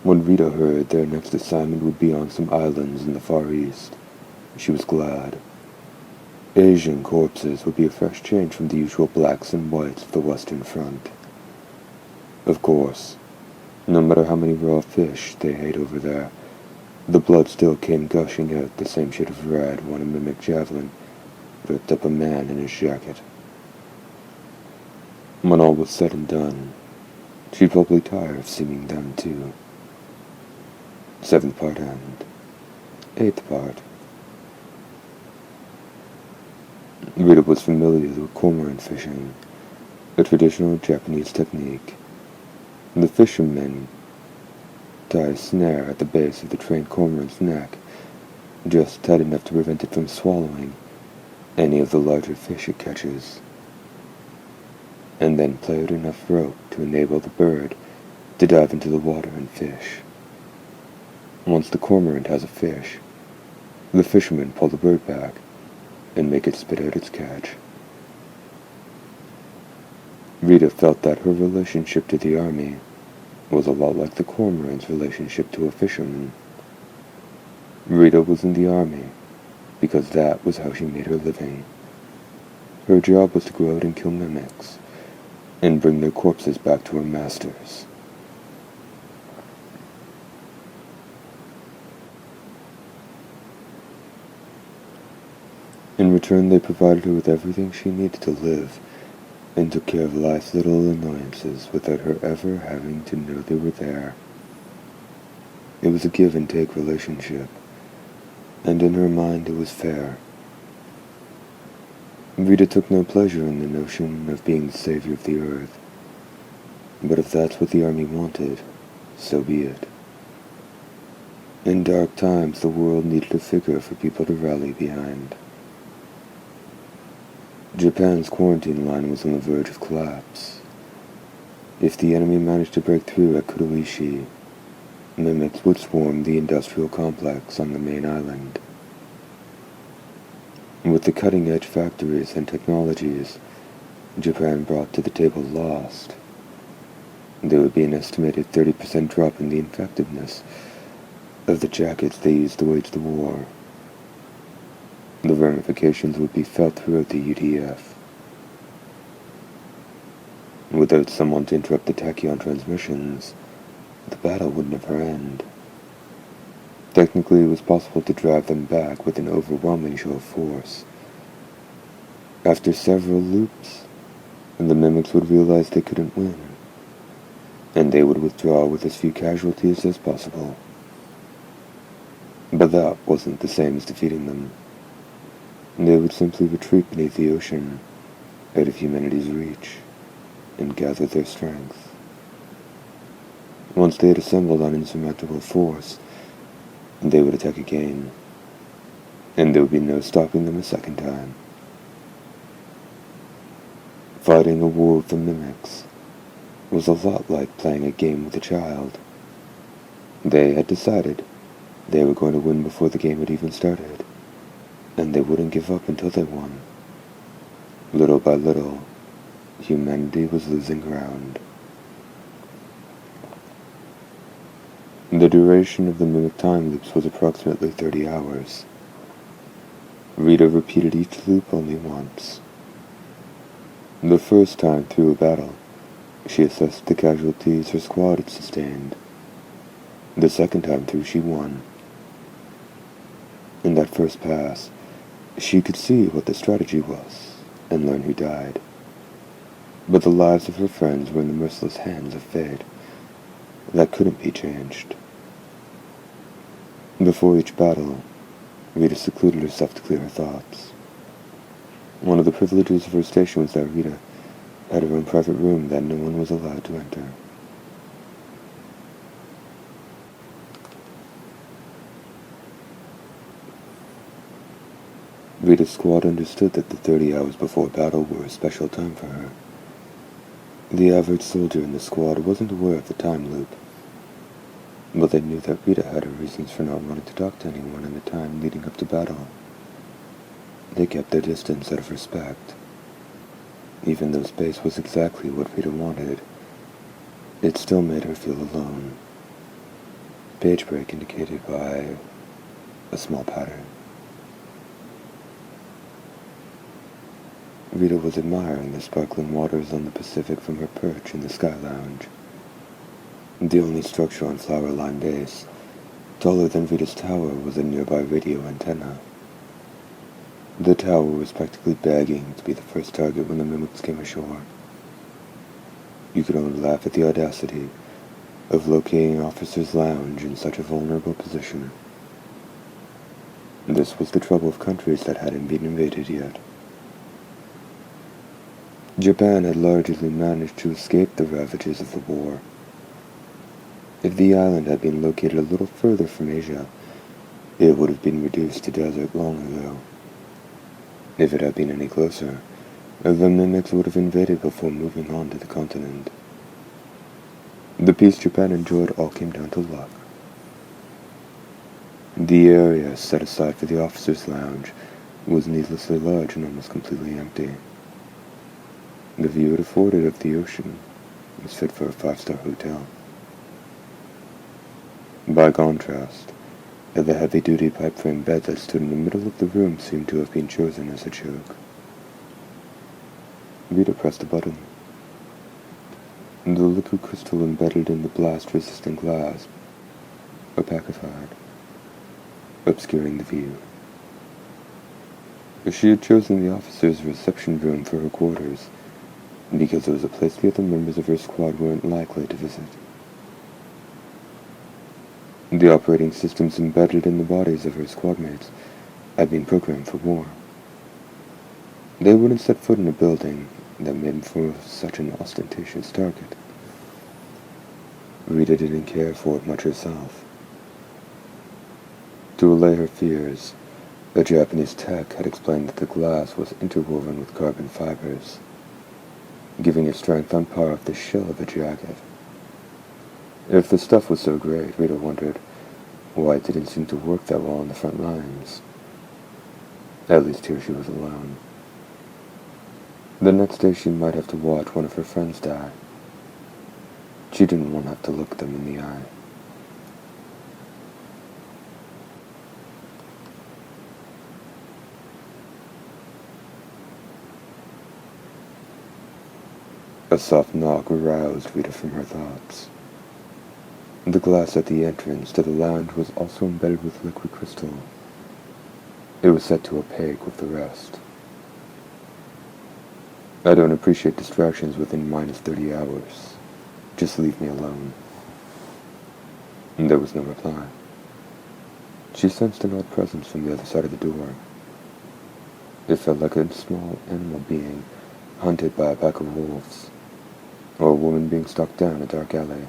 When Rita heard their next assignment would be on some islands in the Far East, she was glad. Asian corpses would be a fresh change from the usual blacks and whites of the Western Front. Of course, no matter how many raw fish they ate over there, the blood still came gushing out the same shade of red when a mimic javelin ripped up a man in his jacket. When all was said and done, she'd probably tire of seeing them too. 7th part end. 8th part. Rita was familiar with cormorant fishing, a traditional Japanese technique. The fishermen tie a snare at the base of the trained cormorant's neck, just tight enough to prevent it from swallowing any of the larger fish it catches, and then play out enough rope to enable the bird to dive into the water and fish. Once the cormorant has a fish, the fishermen pull the bird back and make it spit out its catch. Rita felt that her relationship to the army was a lot like the cormorant's relationship to a fisherman. Rita was in the army because that was how she made her living. Her job was to go out and kill mimics and bring their corpses back to her masters. In return, they provided her with everything she needed to live, and took care of life's little annoyances without her ever having to know they were there. It was a give-and-take relationship, and in her mind it was fair. Rita took no pleasure in the notion of being the savior of the earth, but if that's what the army wanted, so be it. In dark times, the world needed a figure for people to rally behind. Japan's quarantine line was on the verge of collapse. If the enemy managed to break through at Kuroishi, mimics would swarm the industrial complex on the main island. With the cutting-edge factories and technologies Japan brought to the table lost, there would be an estimated 30% drop in the effectiveness of the jackets they used to wage the war. The ramifications would be felt throughout the UDF. Without someone to interrupt the tachyon transmissions, the battle would never end. Technically, it was possible to drive them back with an overwhelming show of force. After several loops, the mimics would realize they couldn't win, and they would withdraw with as few casualties as possible. But that wasn't the same as defeating them. They would simply retreat beneath the ocean, out of humanity's reach, and gather their strength. Once they had assembled an insurmountable force, they would attack again, and there would be no stopping them a second time. Fighting a war with the mimics was a lot like playing a game with a child. They had decided they were going to win before the game had even started, and they wouldn't give up until they won. Little by little, humanity was losing ground. The duration of the mimic time loops was approximately 30 hours. Rita repeated each loop only once. The first time through a battle, she assessed the casualties her squad had sustained. The second time through, she won. In that first pass, she could see what the strategy was, and learn who died. But the lives of her friends were in the merciless hands of fate. That couldn't be changed. Before each battle, Rita secluded herself to clear her thoughts. One of the privileges of her station was that Rita had her own private room that no one was allowed to enter. Rita's squad understood that the 30 hours before battle were a special time for her. The average soldier in the squad wasn't aware of the time loop, but they knew that Rita had her reasons for not wanting to talk to anyone in the time leading up to battle. They kept their distance out of respect. Even though space was exactly what Rita wanted, it still made her feel alone. page break indicated by a small pattern. Rita was admiring the sparkling waters on the Pacific from her perch in the Sky Lounge. The only structure on flower-lined base, taller than Rita's tower, was a nearby radio antenna. The tower was practically begging to be the first target when the mimics came ashore. You could only laugh at the audacity of locating Officer's Lounge in such a vulnerable position. This was the trouble of countries that hadn't been invaded yet. Japan had largely managed to escape the ravages of the war. If the island had been located a little further from Asia, it would have been reduced to desert long ago. If it had been any closer, the mimics would have invaded before moving on to the continent. The peace Japan enjoyed all came down to luck. The area set aside for the officers' lounge was needlessly large and almost completely empty. The view it afforded of the ocean was fit for a 5-star hotel. By contrast, the heavy-duty pipe-frame bed that stood in the middle of the room seemed to have been chosen as a joke. Rita pressed a button. The liquid crystal embedded in the blast-resistant glass opacified, obscuring the view. She had chosen the officer's reception room for her quarters because it was a place the other members of her squad weren't likely to visit. The operating systems embedded in the bodies of her squadmates had been programmed for war. They wouldn't set foot in a building that made them for such an ostentatious target. Rita didn't care for it much herself. To allay her fears, a Japanese tech had explained that the glass was interwoven with carbon fibers, giving it strength on par with the shell of a jacket. If the stuff was so great, Rita wondered why it didn't seem to work that well on the front lines. At least here she was alone. The next day she might have to watch one of her friends die. She didn't want to have to look them in the eye. A soft knock aroused Rita from her thoughts. The glass at the entrance to the lounge was also embedded with liquid crystal. It was set to opaque with the rest. I don't appreciate distractions within minus 30 hours. Just leave me alone. And there was no reply. She sensed an odd presence from the other side of the door. It felt like a small animal being hunted by a pack of wolves, or a woman being stalked down a dark alley.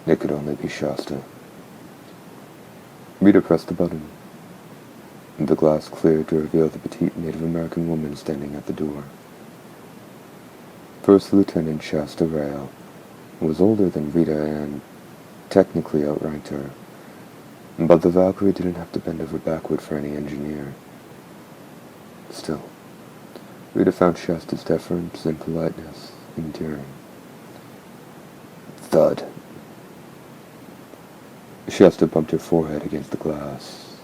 It could only be Shasta. Rita pressed the button. The glass cleared to reveal the petite Native American woman standing at the door. First Lieutenant Shasta Rail was older than Rita and technically outranked her, but the Valkyrie didn't have to bend over backward for any engineer. Still, Rita found Shasta's deference and politeness endearing. Thud. Shasta bumped her forehead against the glass.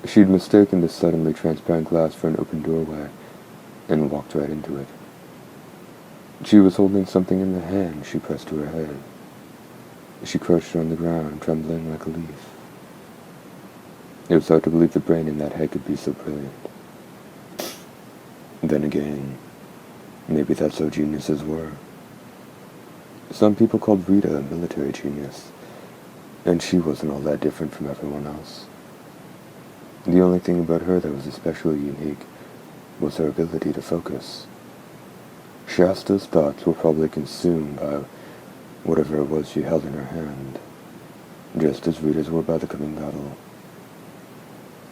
She'd mistaken the suddenly transparent glass for an open doorway and walked right into it. She was holding something in the hand she pressed to her head. She crouched on the ground, trembling like a leaf. It was hard to believe the brain in that head could be so brilliant. Then again, maybe that's how geniuses were. Some people called Rita a military genius, and she wasn't all that different from everyone else. The only thing about her that was especially unique was her ability to focus. Shasta's thoughts were probably consumed by whatever it was she held in her hand, just as Rita's were by the coming battle.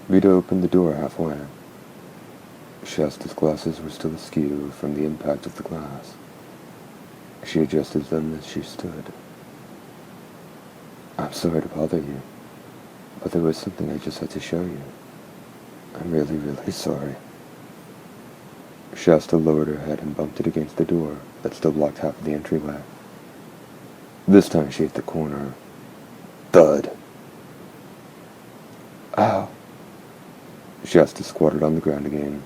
Rita opened the door halfway. Shasta's glasses were still askew from the impact of the glass. She adjusted them as she stood. I'm sorry to bother you, but there was something I just had to show you. I'm really, really sorry. Shasta lowered her head and bumped it against the door that still blocked half of the entryway. This time she hit the corner, Thud. Ow. Shasta squatted on the ground again.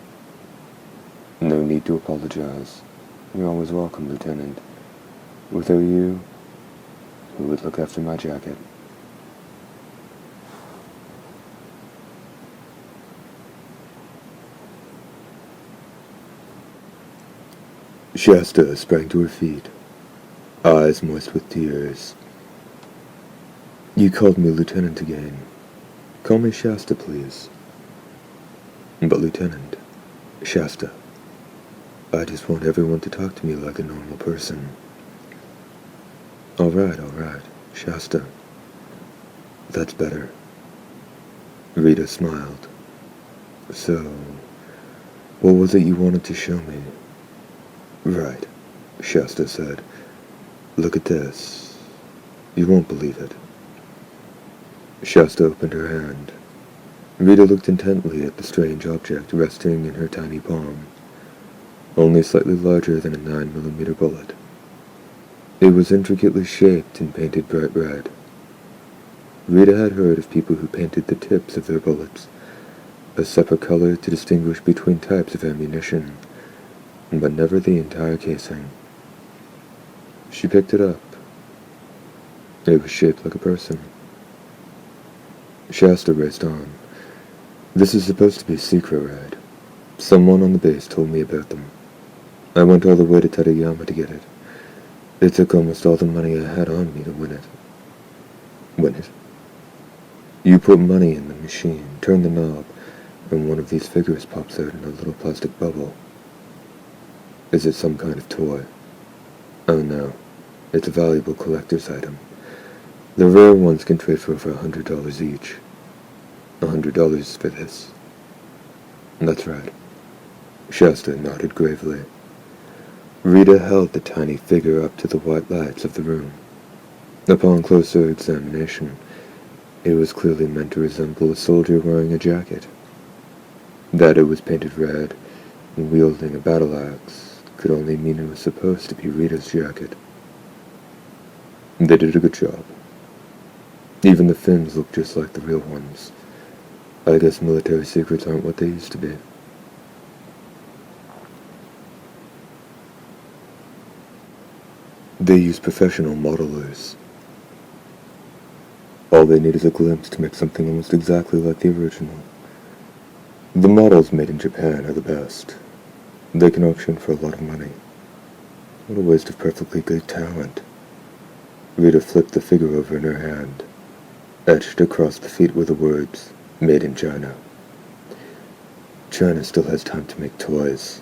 No need to apologize. You're always welcome, Lieutenant. Without you, who would look after my jacket? Shasta sprang to her feet, eyes moist with tears. You called me Lieutenant again. Call me Shasta, please. But Lieutenant, Shasta, I just want everyone to talk to me like a normal person. All right, Shasta. That's better. Rita smiled. So, what was it you wanted to show me? Right, Shasta said. Look at this. You won't believe it. Shasta opened her hand. Rita looked intently at the strange object resting in her tiny palm, only slightly larger than a 9mm bullet. It was intricately shaped and painted bright red. Rita had heard of people who painted the tips of their bullets a separate color to distinguish between types of ammunition, but never the entire casing. She picked it up. It was shaped like a person. Shasta raced on. This is supposed to be secret, Red. Someone on the base told me about them. I went all the way to Tateyama to get it. It took almost all the money I had on me to win it. Win it? You put money in the machine, turn the knob, and one of these figures pops out in a little plastic bubble. Is it some kind of toy? Oh no, it's a valuable collector's item. The rare ones can trade for over $100 each. $100 for this. That's right. Shasta nodded gravely. Rita held the tiny figure up to the white lights of the room. Upon closer examination, it was clearly meant to resemble a soldier wearing a jacket. That it was painted red and wielding a battle axe could only mean it was supposed to be Rita's jacket. They did a good job. Even the fins looked just like the real ones. I guess military secrets aren't what they used to be. They use professional modelers. All they need is a glimpse to make something almost exactly like the original. The models made in Japan are the best. They can auction for a lot of money. What a waste of perfectly good talent. Rita flipped the figure over in her hand. Etched across the feet were the words, Made in China. China still has time to make toys.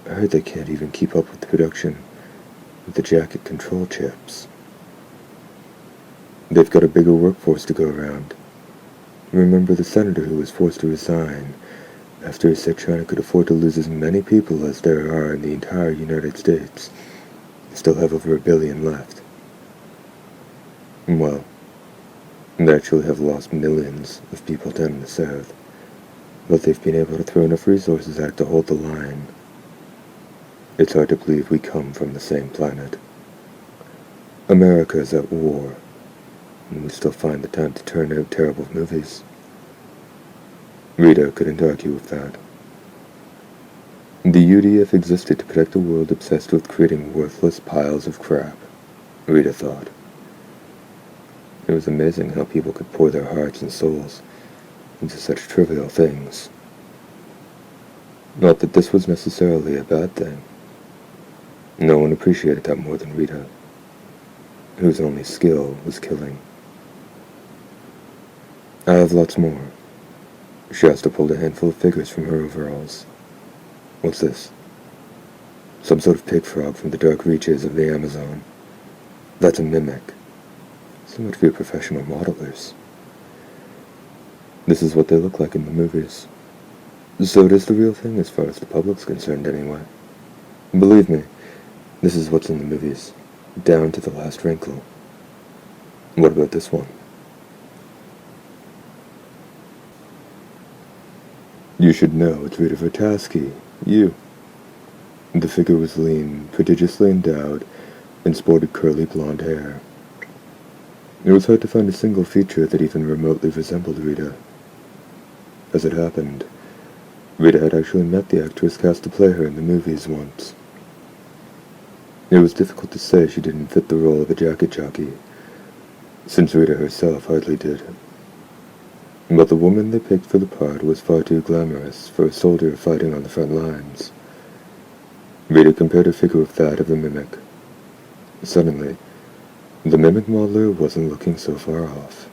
I heard they can't even keep up with the production of the jacket control chips. They've got a bigger workforce to go around. Remember the senator who was forced to resign after he said China could afford to lose as many people as there are in the entire United States. They still have over 1 billion left. Well, they actually have lost millions of people down in the south, but they've been able to throw enough resources at it to hold the line. It's hard to believe we come from the same planet. America is at war, and we still find the time to turn out terrible movies. Rita couldn't argue with that. The UDF existed to protect a world obsessed with creating worthless piles of crap, Rita thought. It was amazing how people could pour their hearts and souls into such trivial things. Not that this was necessarily a bad thing. No one appreciated that more than Rita, whose only skill was killing. I have lots more. Shasta pulled a handful of figures from her overalls. What's this? Some sort of pig frog from the dark reaches of the Amazon. That's a mimic. So much for your professional modelers. This is what they look like in the movies. So it is the real thing as far as the public's concerned anyway. Believe me, this is what's in the movies, down to the last wrinkle. What about this one? You should know it's Rita Vertasky, you. The figure was lean, prodigiously endowed, and sported curly blonde hair. It was hard to find a single feature that even remotely resembled Rita. As it happened, Rita had actually met the actress cast to play her in the movies once. It was difficult to say she didn't fit the role of a jacket jockey, since Rita herself hardly did. But the woman they picked for the part was far too glamorous for a soldier fighting on the front lines. Rita compared her figure with that of the mimic. Suddenly, the mimic modeler wasn't looking so far off.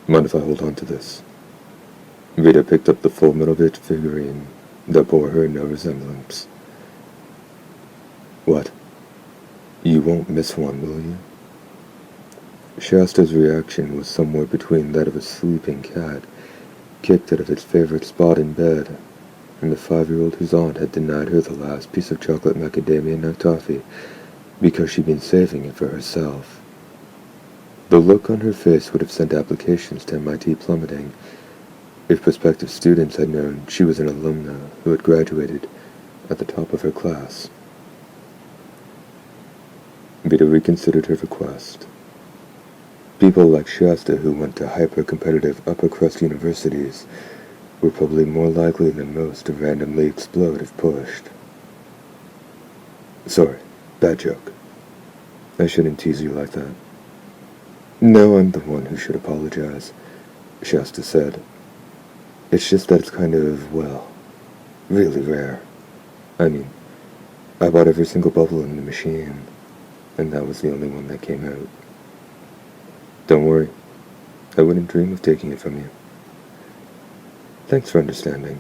Mind if I hold on to this? Rita picked up the full metal bitch figurine that bore her no resemblance. What? You won't miss one, will you? Shasta's reaction was somewhere between that of a sleeping cat, kicked out of its favorite spot in bed, and the 5-year-old whose aunt had denied her the last piece of chocolate macadamia nut toffee because she'd been saving it for herself. The look on her face would have sent applications to MIT plummeting if prospective students had known she was an alumna who had graduated at the top of her class. Vita reconsidered her request. People like Shasta who went to hyper-competitive upper-crust universities were probably more likely than most to randomly explode if pushed. Sorry, bad joke. I shouldn't tease you like that. No, I'm the one who should apologize, Shasta said. It's just that it's kind of, well, really rare. I mean, I bought every single bubble in the machine, and that was the only one that came out. Don't worry, I wouldn't dream of taking it from you. Thanks for understanding.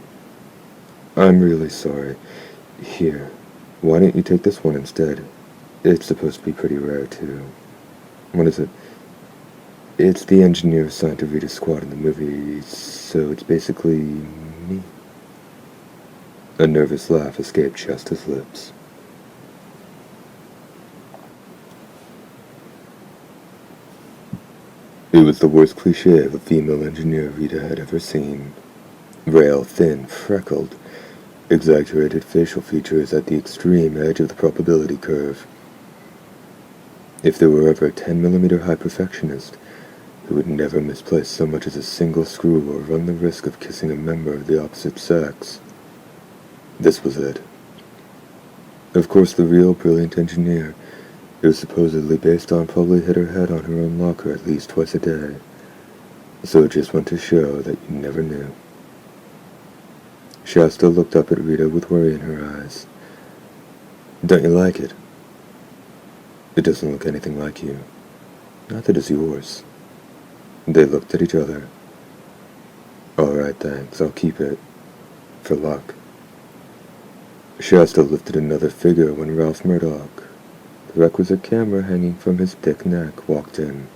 I'm really sorry. Here, why don't you take this one instead? It's supposed to be pretty rare, too. What is it? It's the engineer assigned to Rita's squad in the movie, so it's basically me. A nervous laugh escaped Shasta's lips. It was the worst cliché of a female engineer Rita had ever seen. Rail, thin, freckled, exaggerated facial features at the extreme edge of the probability curve. If there were ever a 10mm high perfectionist who would never misplace so much as a single screw or run the risk of kissing a member of the opposite sex, this was it. Of course, the real brilliant engineer, it was supposedly based on, probably hit her head on her own locker at least twice a day, so it just went to show that you never knew. Shasta looked up at Rita with worry in her eyes. Don't you like it? It doesn't look anything like you. Neither does yours. They looked at each other. All right, thanks, I'll keep it. For luck. Shasta lifted another figure when Ralph Murdoch, the requisite camera hanging from his thick neck, walked in.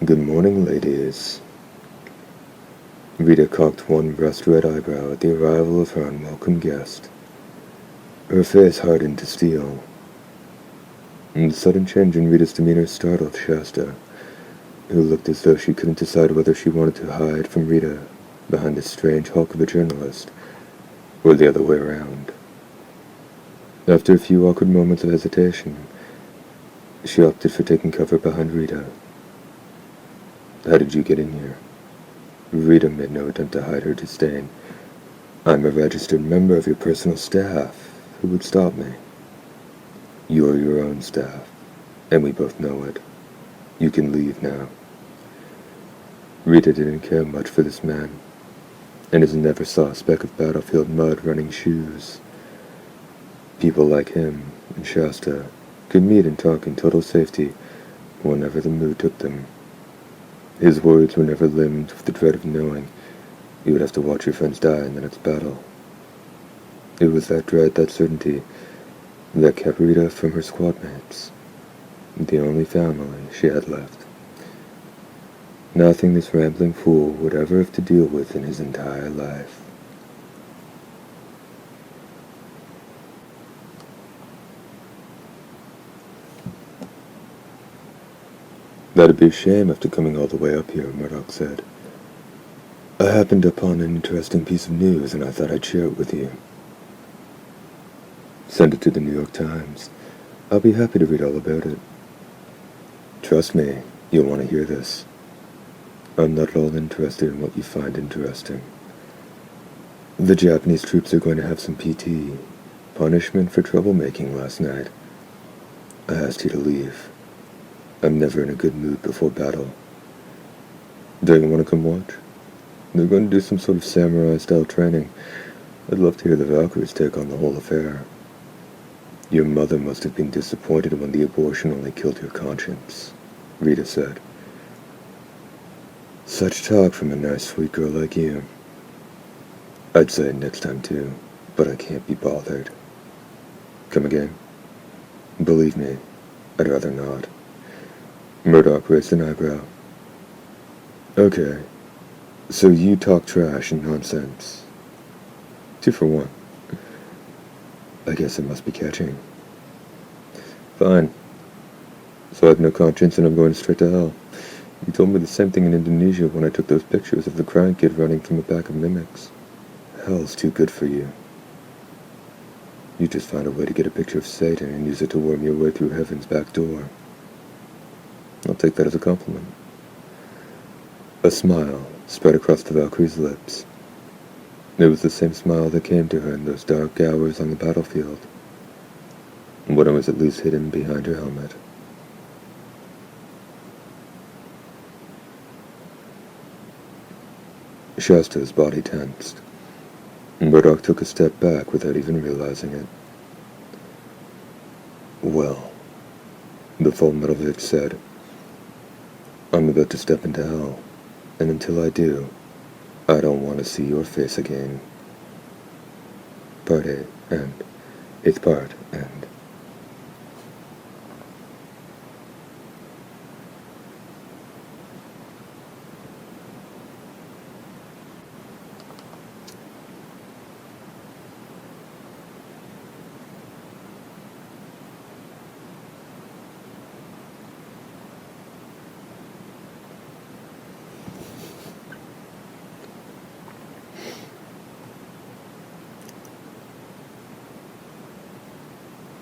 Good morning, ladies. Rita cocked one rust-red eyebrow at the arrival of her unwelcome guest. Her face hardened to steel. The sudden change in Rita's demeanor startled Shasta, who looked as though she couldn't decide whether she wanted to hide from Rita behind this strange hulk of a journalist, or the other way around. After a few awkward moments of hesitation, she opted for taking cover behind Rita. How did you get in here? Rita made no attempt to hide her disdain. I'm a registered member of your personal staff. Who would stop me? You're your own staff, and we both know it. You can leave now. Rita didn't care much for this man, and as never saw a speck of battlefield mud running shoes. People like him and Shasta could meet and talk in total safety whenever the mood took them. His words were never limbed with the dread of knowing you would have to watch your friends die in the next battle. It was that dread, that certainty, that kept Rita from her squad mates, the only family she had left. Nothing this rambling fool would ever have to deal with in his entire life. That'd be a shame after coming all the way up here, Murdoch said. I happened upon an interesting piece of news and I thought I'd share it with you. Send it to the New York Times. I'll be happy to read all about it. Trust me, you'll want to hear this. I'm not at all interested in what you find interesting. The Japanese troops are going to have some PT, punishment for troublemaking last night. I asked you to leave. I'm never in a good mood before battle. Don't you want to come watch? They're going to do some sort of samurai-style training. I'd love to hear the Valkyries take on the whole affair. Your mother must have been disappointed when the abortion only killed your conscience, Rita said. Such talk from a nice, sweet girl like you. I'd say it next time too, but I can't be bothered. Come again? Believe me, I'd rather not. Murdoch raised an eyebrow. Okay, so you talk trash and nonsense. 2 for 1. I guess I must be catching. Fine. So I have no conscience and I'm going straight to hell. You told me the same thing in Indonesia when I took those pictures of the crying kid running from a pack of mimics. Hell's too good for you. You just found a way to get a picture of Satan and use it to worm your way through heaven's back door. I'll take that as a compliment. A smile spread across the Valkyrie's lips. It was the same smile that came to her in those dark hours on the battlefield, when it was at least hidden behind her helmet. Shasta's body tensed. Murdoch took a step back without even realizing it. Well, the full Metalvich said, I'm about to step into hell, and until I do, I don't want to see your face again. Part A, end. 8th part, end.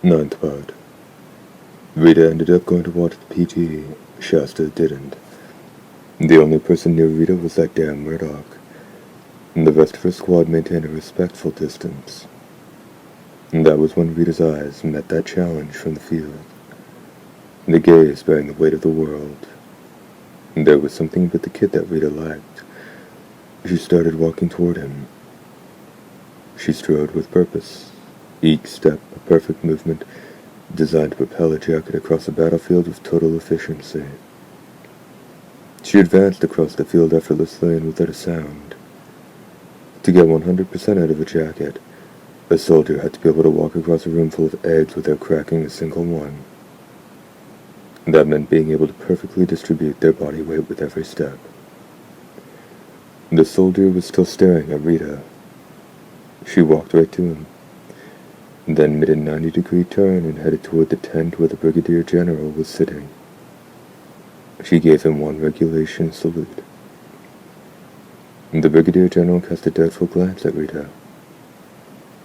Ninth part. Rita ended up going to watch the PT. Shasta didn't. The only person near Rita was that damn Murdoch, and the rest of her squad maintained a respectful distance. And that was when Rita's eyes met that challenge from the field, the gaze bearing the weight of the world. And there was something about the kid that Rita liked. She started walking toward him. She strode with purpose, each step a perfect movement designed to propel a jacket across the battlefield with total efficiency. She advanced across the field effortlessly and without a sound. To get 100% out of a jacket, a soldier had to be able to walk across a room full of eggs without cracking a single one. That meant being able to perfectly distribute their body weight with every step. The soldier was still staring at Rita. She walked right to him, then made a 90-degree turn and headed toward the tent where the Brigadier General was sitting. She gave him one regulation salute. The Brigadier General cast a doubtful glance at Rita.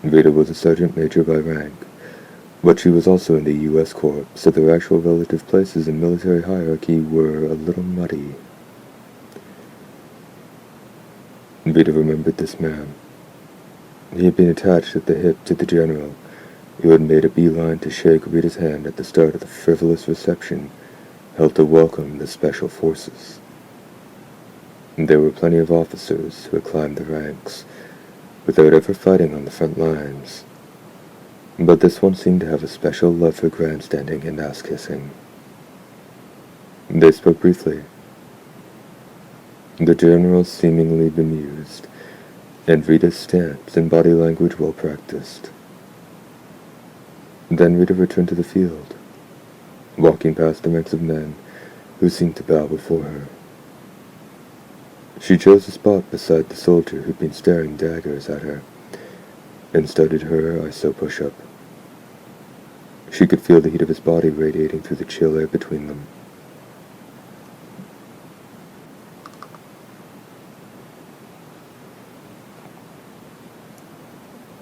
Rita was a sergeant major by rank, but she was also in the U.S. Corps, so their actual relative places in military hierarchy were a little muddy. Rita remembered this man. He had been attached at the hip to the general, who had made a beeline to shake Rita's hand at the start of the frivolous reception held to welcome the Special Forces. There were plenty of officers who had climbed the ranks, without ever fighting on the front lines, but this one seemed to have a special love for grandstanding and ass-kissing. They spoke briefly. The general seemingly bemused, and Rita's stance and body language well practiced. Then Rita returned to the field, walking past the ranks of men who seemed to bow before her. She chose a spot beside the soldier who'd been staring daggers at her, and started her ISO push-up. She could feel the heat of his body radiating through the chill air between them.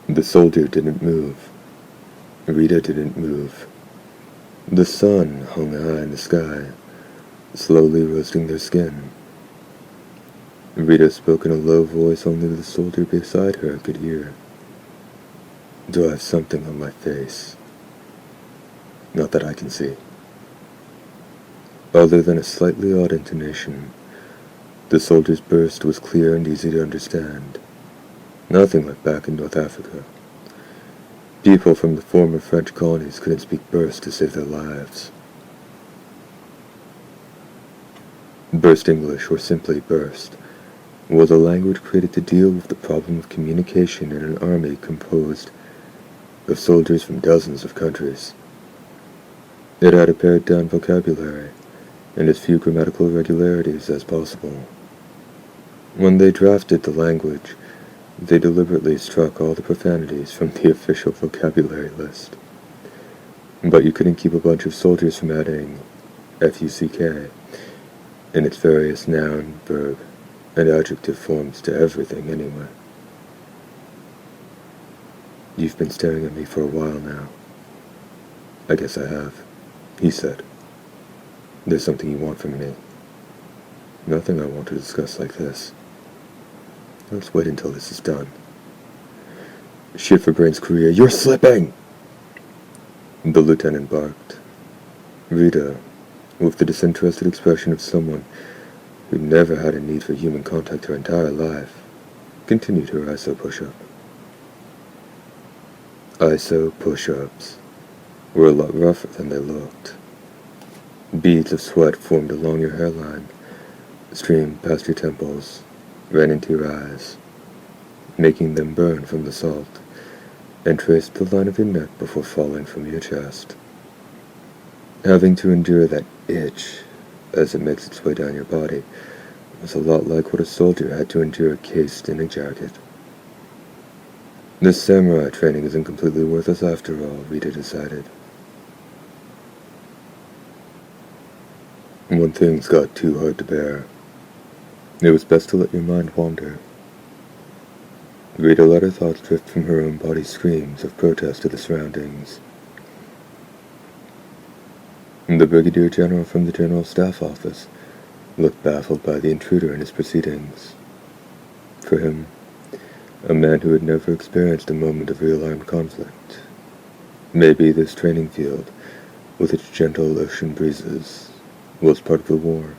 The soldier didn't move. Rita didn't move. The sun hung high in the sky, slowly roasting their skin. Rita spoke in a low voice only the soldier beside her could hear. "Do I have something on my face?" "Not that I can see." Other than a slightly odd intonation, the soldier's burst was clear and easy to understand. Nothing like back in North Africa. People from the former French colonies couldn't speak burst to save their lives. Burst English, or simply burst, was a language created to deal with the problem of communication in an army composed of soldiers from dozens of countries. It had a pared-down vocabulary and as few grammatical irregularities as possible. When they drafted the language, they deliberately struck all the profanities from the official vocabulary list. But you couldn't keep a bunch of soldiers from adding FUCK in its various noun, verb, and adjective forms to everything anyway. "You've been staring at me for a while now." "I guess I have," he said. "There's something you want from me." "Nothing I want to discuss like this." "Let's wait until this is done." "Shit for brains, Korea, you're slipping!" The lieutenant barked. Rita, with the disinterested expression of someone who never had a need for human contact her entire life, continued her ISO push-up. ISO push-ups were a lot rougher than they looked. Beads of sweat formed along your hairline, streamed past your temples, ran into your eyes, making them burn from the salt, and traced the line of your neck before falling from your chest. Having to endure that itch as it makes its way down your body was a lot like what a soldier had to endure cased in a jacket. This samurai training isn't completely worthless after all, Rita decided. When things got too hard to bear, it was best to let your mind wander. Rita let her thoughts drift from her own body's screams of protest to the surroundings. The Brigadier General from the General Staff Office looked baffled by the intruder in his proceedings. For him, a man who had never experienced a moment of real armed conflict, maybe this training field, with its gentle ocean breezes, was part of the war.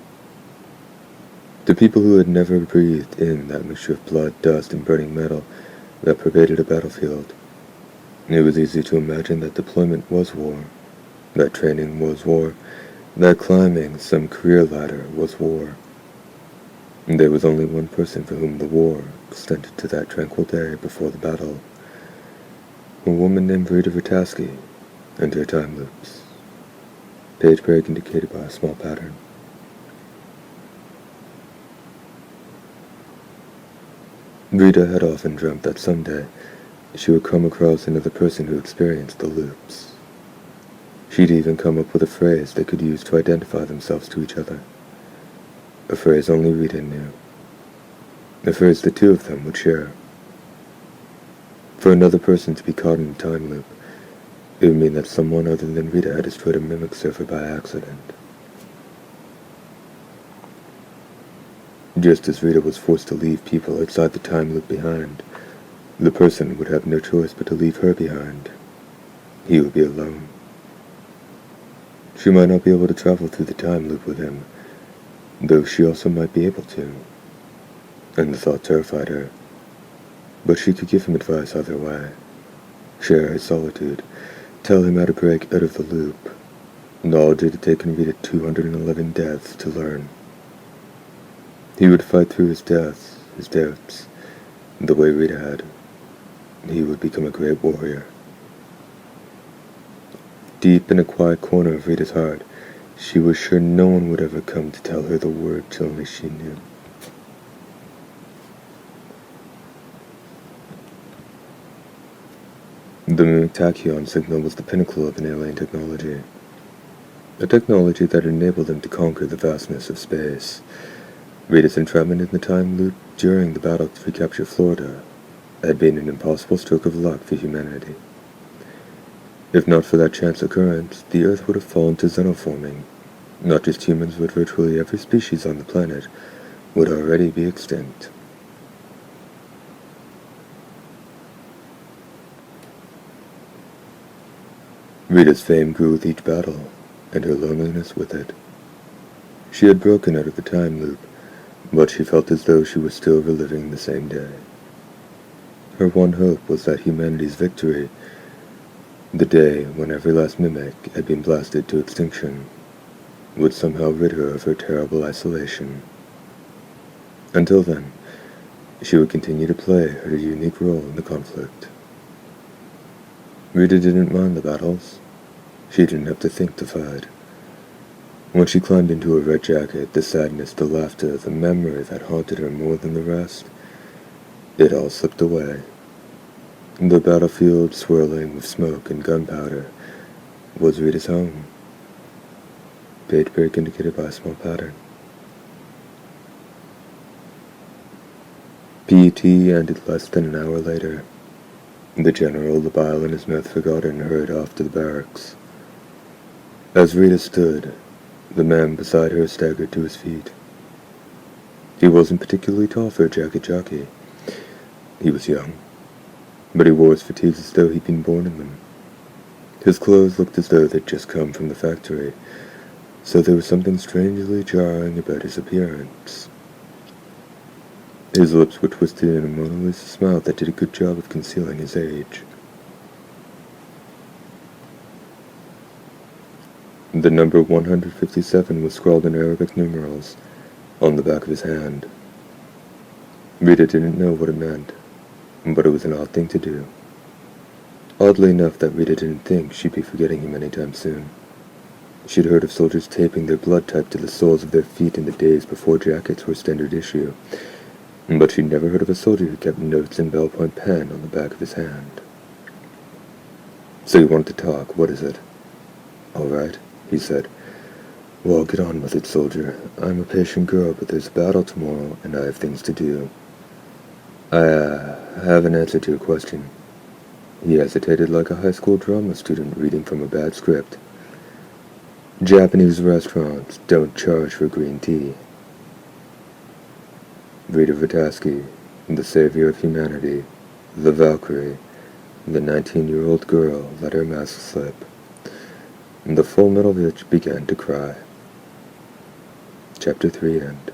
To people who had never breathed in that mixture of blood, dust, and burning metal that pervaded a battlefield, it was easy to imagine that deployment was war, that training was war, that climbing some career ladder was war. And there was only one person for whom the war extended to that tranquil day before the battle, a woman named Rita Vertasky and her time loops. Page break indicated by a small pattern. Rita had often dreamt that someday she would come across another person who experienced the loops. She'd even come up with a phrase they could use to identify themselves to each other. A phrase only Rita knew. A phrase the two of them would share. For another person to be caught in a time loop, it would mean that someone other than Rita had destroyed a mimic server by accident. Just as Rita was forced to leave people outside the time loop behind, the person would have no choice but to leave her behind. He would be alone. She might not be able to travel through the time loop with him, though she also might be able to, and the thought terrified her. But she could give him advice either way. Share his solitude, tell him how to break out of the loop, knowledge it had taken Rita 211 deaths to learn. He would fight through his deaths, his doubts, the way Rita had. He would become a great warrior. Deep in a quiet corner of Rita's heart, she was sure no one would ever come to tell her the words only she knew. The mimic tachyon signal was the pinnacle of an alien technology. A technology that enabled them to conquer the vastness of space. Rita's entrapment in the time loop during the battle to recapture Florida had been an impossible stroke of luck for humanity. If not for that chance occurrence, the Earth would have fallen to xenoforming, Not just humans, but virtually every species on the planet would already be extinct. Rita's fame grew with each battle, and her loneliness with it. She had broken out of the time loop, but she felt as though she was still reliving the same day. Her one hope was that humanity's victory, the day when every last mimic had been blasted to extinction, would somehow rid her of her terrible isolation. Until then, she would continue to play her unique role in the conflict. Rita didn't mind the battles. She didn't have to think to fight. When she climbed into her red jacket, the sadness, the laughter, the memory that haunted her more than the rest, it all slipped away. The battlefield, swirling with smoke and gunpowder, was Rita's home. Page break indicated by a small pattern. PET ended less than an hour later. The general, the bile in his mouth forgotten, hurried off to the barracks. As Rita stood, the man beside her staggered to his feet. He wasn't particularly tall for a jacket jockey. He was young, but he wore his fatigues as though he'd been born in them. His clothes looked as though they'd just come from the factory, so there was something strangely jarring about his appearance. His lips were twisted in a Mona Lisa smile that did a good job of concealing his age. The number 157 was scrawled in Arabic numerals on the back of his hand. Rita didn't know what it meant, but it was an odd thing to do. Oddly enough that Rita didn't think she'd be forgetting him anytime soon. She'd heard of soldiers taping their blood type to the soles of their feet in the days before jackets were standard issue, but she'd never heard of a soldier who kept notes in ballpoint pen on the back of his hand. "So you wanted to talk, what is it?" "All right," he said. "Well, get on with it, soldier. I'm a patient girl, but there's a battle tomorrow, and I have things to do. I have an answer to your question." He hesitated like a high school drama student reading from a bad script. "Japanese restaurants don't charge for green tea." Rita Vitaski, the savior of humanity, the Valkyrie, the 19-year-old girl let her mask slip. The Full Metal Bitch began to cry. Chapter 3 end.